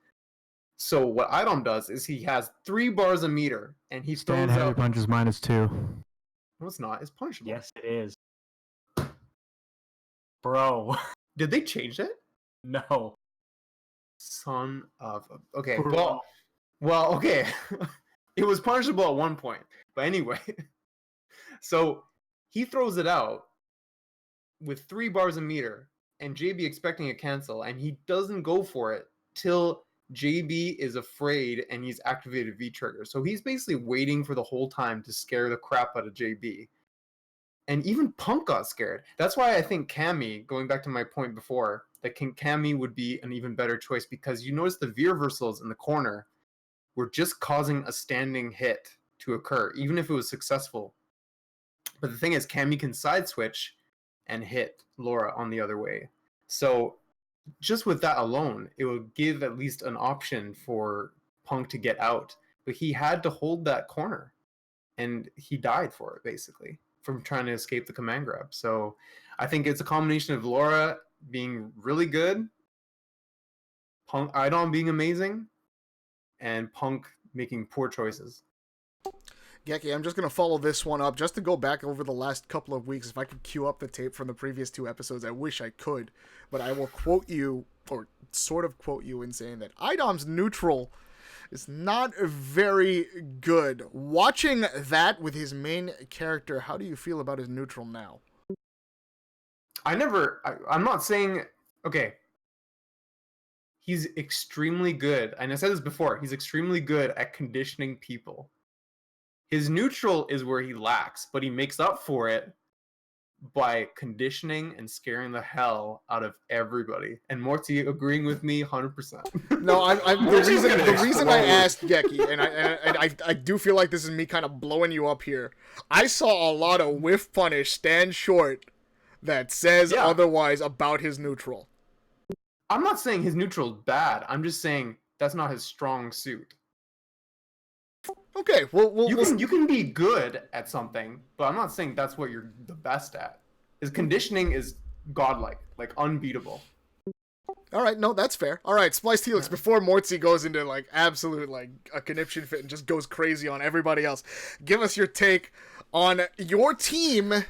So what Idom does is he has 3 bars a meter, and he Stand throws heavy out. punch is -2. No, it's not. It's punishable. Yes, it is. Bro. Did they change it? No. Son of a... Okay, Bro. well, okay. It was punishable at one point. But anyway. So he throws it out with 3 bars a meter, and JB expecting a cancel, and he doesn't go for it till JB is afraid and he's activated V-trigger. So he's basically waiting for the whole time to scare the crap out of JB. And even Punk got scared. That's why I think Cammy, going back to my point before, that Cammy would be an even better choice, because you notice the V reversals in the corner were just causing a standing hit to occur, even if it was successful. But the thing is, Cammy can side switch and hit Laura on the other way. So just with that alone, it would give at least an option for Punk to get out. But he had to hold that corner, and he died for it, basically, from trying to escape the command grab. So I think it's a combination of Laura being really good, Punk Idom being amazing, and Punk making poor choices. Geki, I'm just going to follow this one up just to go back over the last couple of weeks. If I could queue up the tape from the previous 2 episodes, I wish I could. But I will quote you, or sort of quote you, in saying that Idom's neutral is not very good. Watching that with his main character, how do you feel about his neutral now? I'm not saying, okay, he's extremely good, and I said this before, he's extremely good at conditioning people. His neutral is where he lacks, but he makes up for it by conditioning and scaring the hell out of everybody. And Mortsy agreeing with me 100%. No, the reason I asked Geki, and I do feel like this is me kind of blowing you up here. I saw a lot of whiff punish stand short that says otherwise about his neutral. I'm not saying his neutral is bad. I'm just saying that's not his strong suit. Okay, well, you can be good at something, but I'm not saying that's what you're the best at. His conditioning is godlike, like unbeatable. All right, no, that's fair. All right, SplicedHelix, before Mortsy goes into like absolute like a conniption fit and just goes crazy on everybody else, give us your take on your team,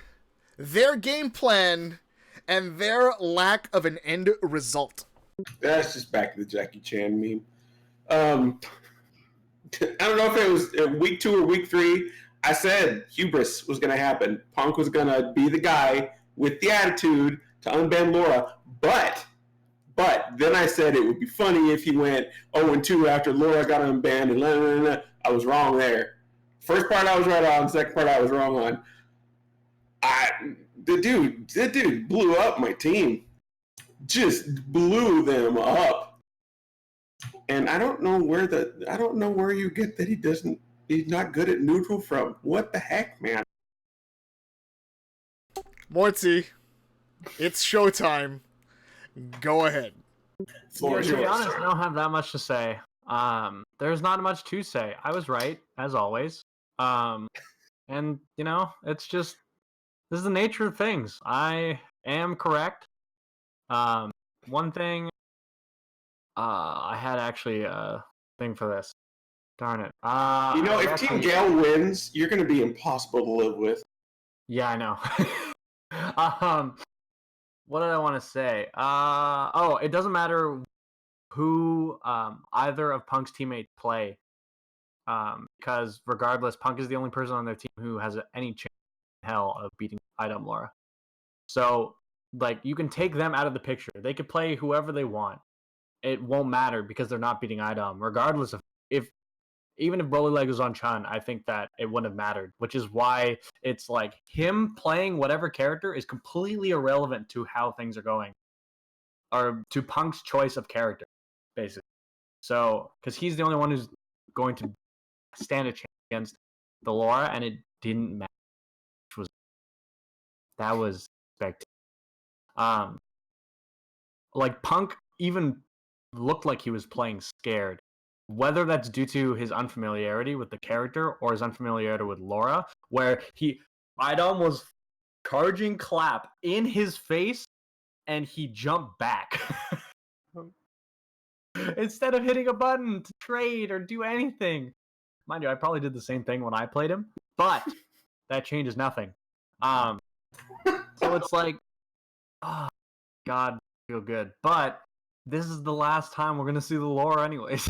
their game plan, and their lack of an end result. That's just back to the Jackie Chan meme. I don't know if it was week 2 or week 3. I said hubris was going to happen. Punk was going to be the guy with the attitude to unban Laura. But then I said it would be funny if he went 0-2 after Laura got unbanned. And blah, blah, blah. I was wrong there. First part I was right on. Second part I was wrong on. The dude blew up my team. Just blew them up. And I don't know where you get that he's not good at neutral from. What the heck, man? Mortsy, it's showtime. Go ahead. To be honest, I don't have that much to say. There's not much to say. I was right, as always. And, it's just, this is the nature of things. I am correct. One thing, I had actually a thing for this. Darn it. If Team Gale wins, you're going to be impossible to live with. Yeah, I know. What did I want to say? It doesn't matter who either of Punk's teammates play, because regardless, Punk is the only person on their team who has any chance in hell of beating Idom Laura. So, you can take them out of the picture. They could play whoever they want. It won't matter because they're not beating Idom, regardless of even if Broly Leg was on Chun, I think that it wouldn't have mattered, which is why it's like him playing whatever character is completely irrelevant to how things are going, or to Punk's choice of character, basically. So, because he's the only one who's going to stand a chance against the Laura, and it didn't matter. That was spectacular. Punk even looked like he was playing scared. Whether that's due to his unfamiliarity with the character or his unfamiliarity with Laura, where Idom was charging clap in his face and he jumped back. Instead of hitting a button to trade or do anything. Mind you, I probably did the same thing when I played him, but that changes nothing. So it's like, oh, God, I feel good. But this is the last time we're going to see the Laura anyways.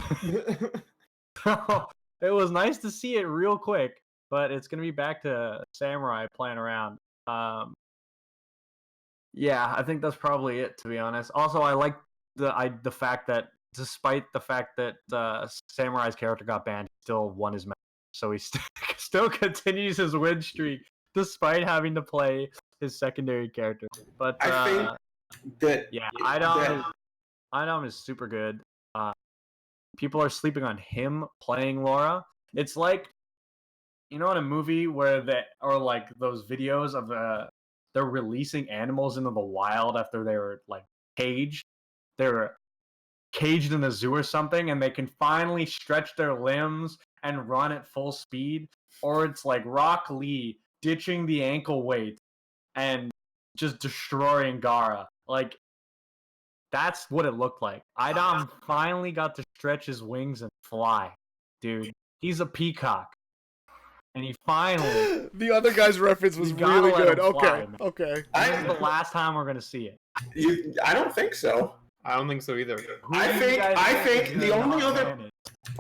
So, it was nice to see it real quick, but it's going to be back to Samurai playing around. Yeah, I think that's probably it, to be honest. Also, I like the fact that despite the fact that Samurai's character got banned, he still won his match. So he still continues his win streak despite having to play his secondary character. But I think that Idom is super good. People are sleeping on him playing Laura. It's like, in a movie where or those videos of they're releasing animals into the wild after they're like caged. They're caged in a zoo or something, and they can finally stretch their limbs and run at full speed. Or it's like Rock Lee ditching the ankle weight and just destroying Gara. Like, that's what it looked like. Idom finally got to stretch his wings and fly. Dude, he's a peacock. And he finally... The other guy's reference was You gotta really let good. him fly, Okay, man. okay. This is the last time we're going to see it. I don't think so. I don't think so either. Who I do you think- guys I is think gonna the only not other- win it?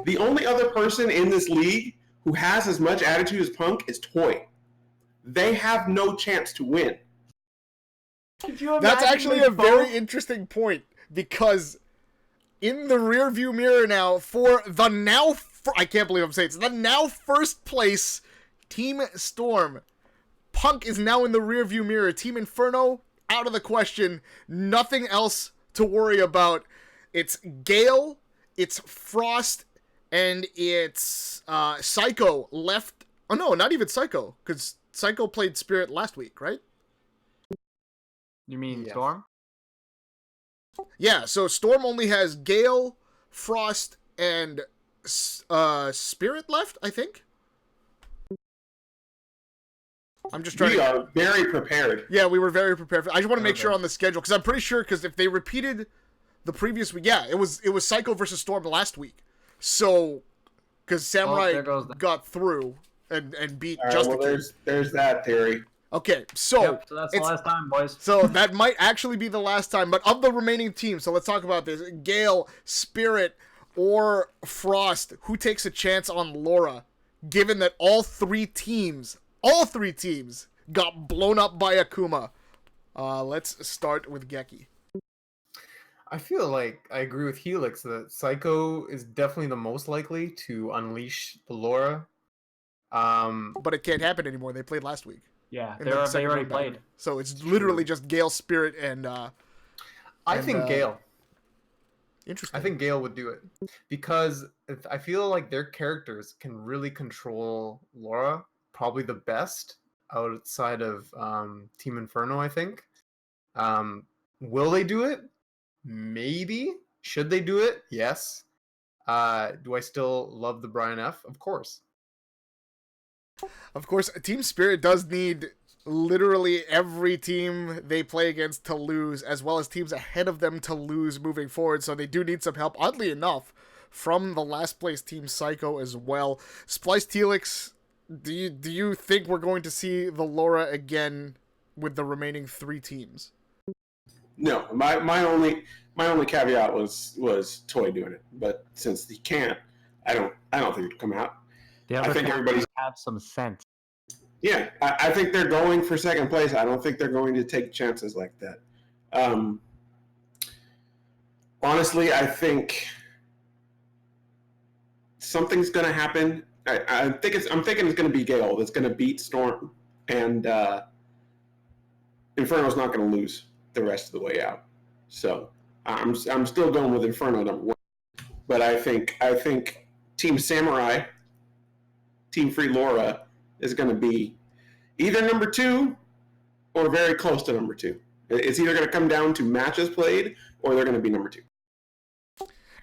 The only other person in this league who has as much attitude as Punk is Toy. They have no chance to win. Could you That's imagine actually they a very both- interesting point, because in the rearview mirror now for the now I can't believe I'm saying it's the now first place Team Storm. Punk is now in the rearview mirror. Team Inferno out of the question. Nothing else to worry about. It's Gale, it's Frost, and it's Psycho left. Oh no, not even Psycho, because Psycho played Spirit last week, right? You mean Yes. Storm? Yeah, so Storm only has Gale, Frost, and Spirit left, I think. I'm just trying We to... are very prepared. Yeah, we were very prepared. I just want to make Okay. sure on the schedule, because I'm pretty sure, because if they repeated the previous week, yeah, it was Psycho versus Storm last week. So, because Samurai there goes the- got through and beat All right, Justin. well, there's that theory. Okay, so... Yep, so that's the it's- last time, boys. So that might actually be the last time. But of the remaining teams, so let's talk about this. Gale, Spirit, or Frost, who takes a chance on Laura, given that all three teams got blown up by Akuma? Let's start with Geki. I feel like I agree with Helix that Psycho is definitely the most likely to unleash the Laura. But it can't happen anymore. They played last week. Yeah, in they the second already round played. battle. So it's literally just Gale, Spirit, and... I And, think Gale. interesting. I think Gale would do it because I feel like their characters can really control Laura probably the best outside of Team Inferno. I think. Will they do it? Maybe. Should they do it? Yes. Do I still love the Brian F? Of course. Of course, Team Spirit does need literally every team they play against to lose, as well as teams ahead of them to lose moving forward, so they do need some help, oddly enough, from the last place Team Psycho as well. SplicedHelix, do you think we're going to see the Laura again with the remaining three teams? No, my only caveat was Toy doing it, but since he can't, I don't think it'll come out. The I other think teams everybody's- have some sense. Yeah, I think they're going for second place. I don't think they're going to take chances like that. Honestly, I think something's going to happen. I'm thinking it's going to be Gale that's going to beat Storm, and Inferno's not going to lose the rest of the way out. So I'm still going with Inferno number one, but I think Team Samurai, Team Free Laura is going to be either number two or very close to number two. It's either going to come down to matches played or they're going to be number two.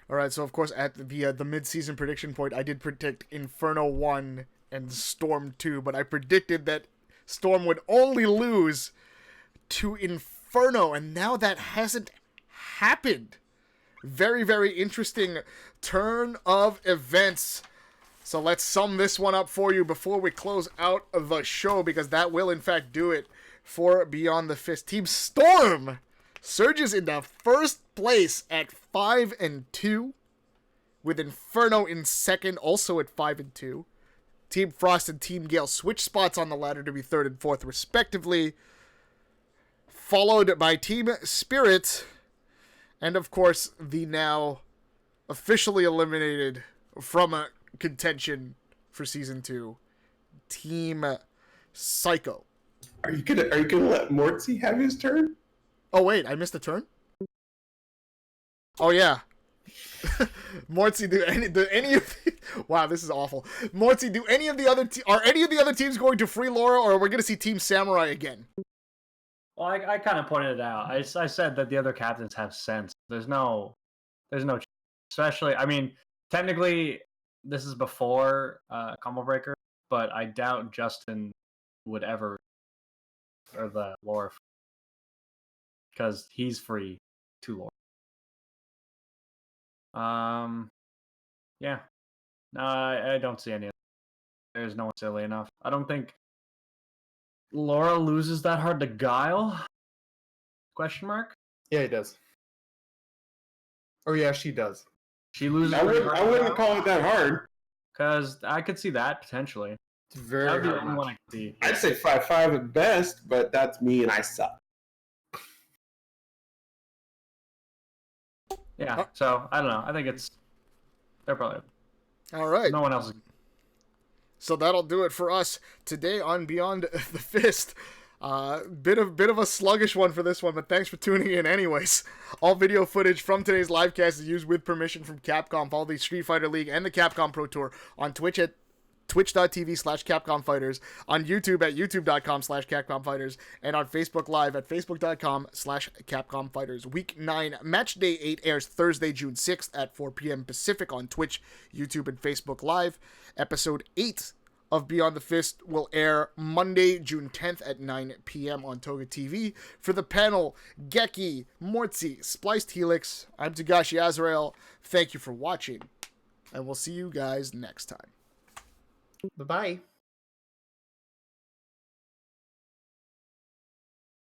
All right, so of course at the mid-season prediction point, I did predict Inferno 1 and Storm 2, but I predicted that Storm would only lose to Inferno, and now that hasn't happened. Very, very interesting turn of events. So let's sum this one up for you before we close out the show, because that will in fact do it for Beyond the Fist. Team Storm surges into first place at 5-2, with Inferno in second, also at 5-2. Team Frost and Team Gale switch spots on the ladder to be third and fourth, respectively, followed by Team Spirit, and of course the now officially eliminated from a contention for season 2, Team Psycho. Are you gonna let Mortsy have his turn? Oh wait, I missed a turn? Oh yeah. Mortsy, do any of the, wow, this is awful. Mortsy, do any of the other are any of the other teams going to free Laura, or are we going to see Team Samurai again? Well, I kind of pointed it out. I said that the other captains have sense. There's no, especially. I mean, technically, this is before Combo Breaker, but I doubt Justin would ever, or the lore, because he's free to lore. Yeah. No, I don't see any. There's no one silly enough. I don't think Laura loses that hard to Guile. Question mark? Yeah, he does. Oh yeah, she does. She loses. I wouldn't call it that hard. Because I could see that potentially. It's very That would be the hard only one match. I could see. I'd say 5-5 at best, but that's me and I suck. Yeah. So I don't know. I think they're probably All right. no one else. So that'll do it for us today on Beyond the Fist. Bit of a sluggish one for this one, but thanks for tuning in anyways. All video footage from today's livecast is used with permission from Capcom. Follow the Street Fighter League and the Capcom Pro Tour on Twitch at twitch.tv/CapcomFighters, on YouTube at youtube.com/CapcomFighters, and on Facebook Live at facebook.com/CapcomFighters. Week 9, Match Day 8 airs Thursday, June 6th at 4 p.m. Pacific on Twitch, YouTube, and Facebook Live. Episode 8 of Beyond the Fist will air Monday, June 10th at 9 p.m. on Toga TV. For the panel, Geki, Mortsy, SplicedHelix, I'm togashiazrael. Thank you for watching, and we'll see you guys next time. Bye-bye.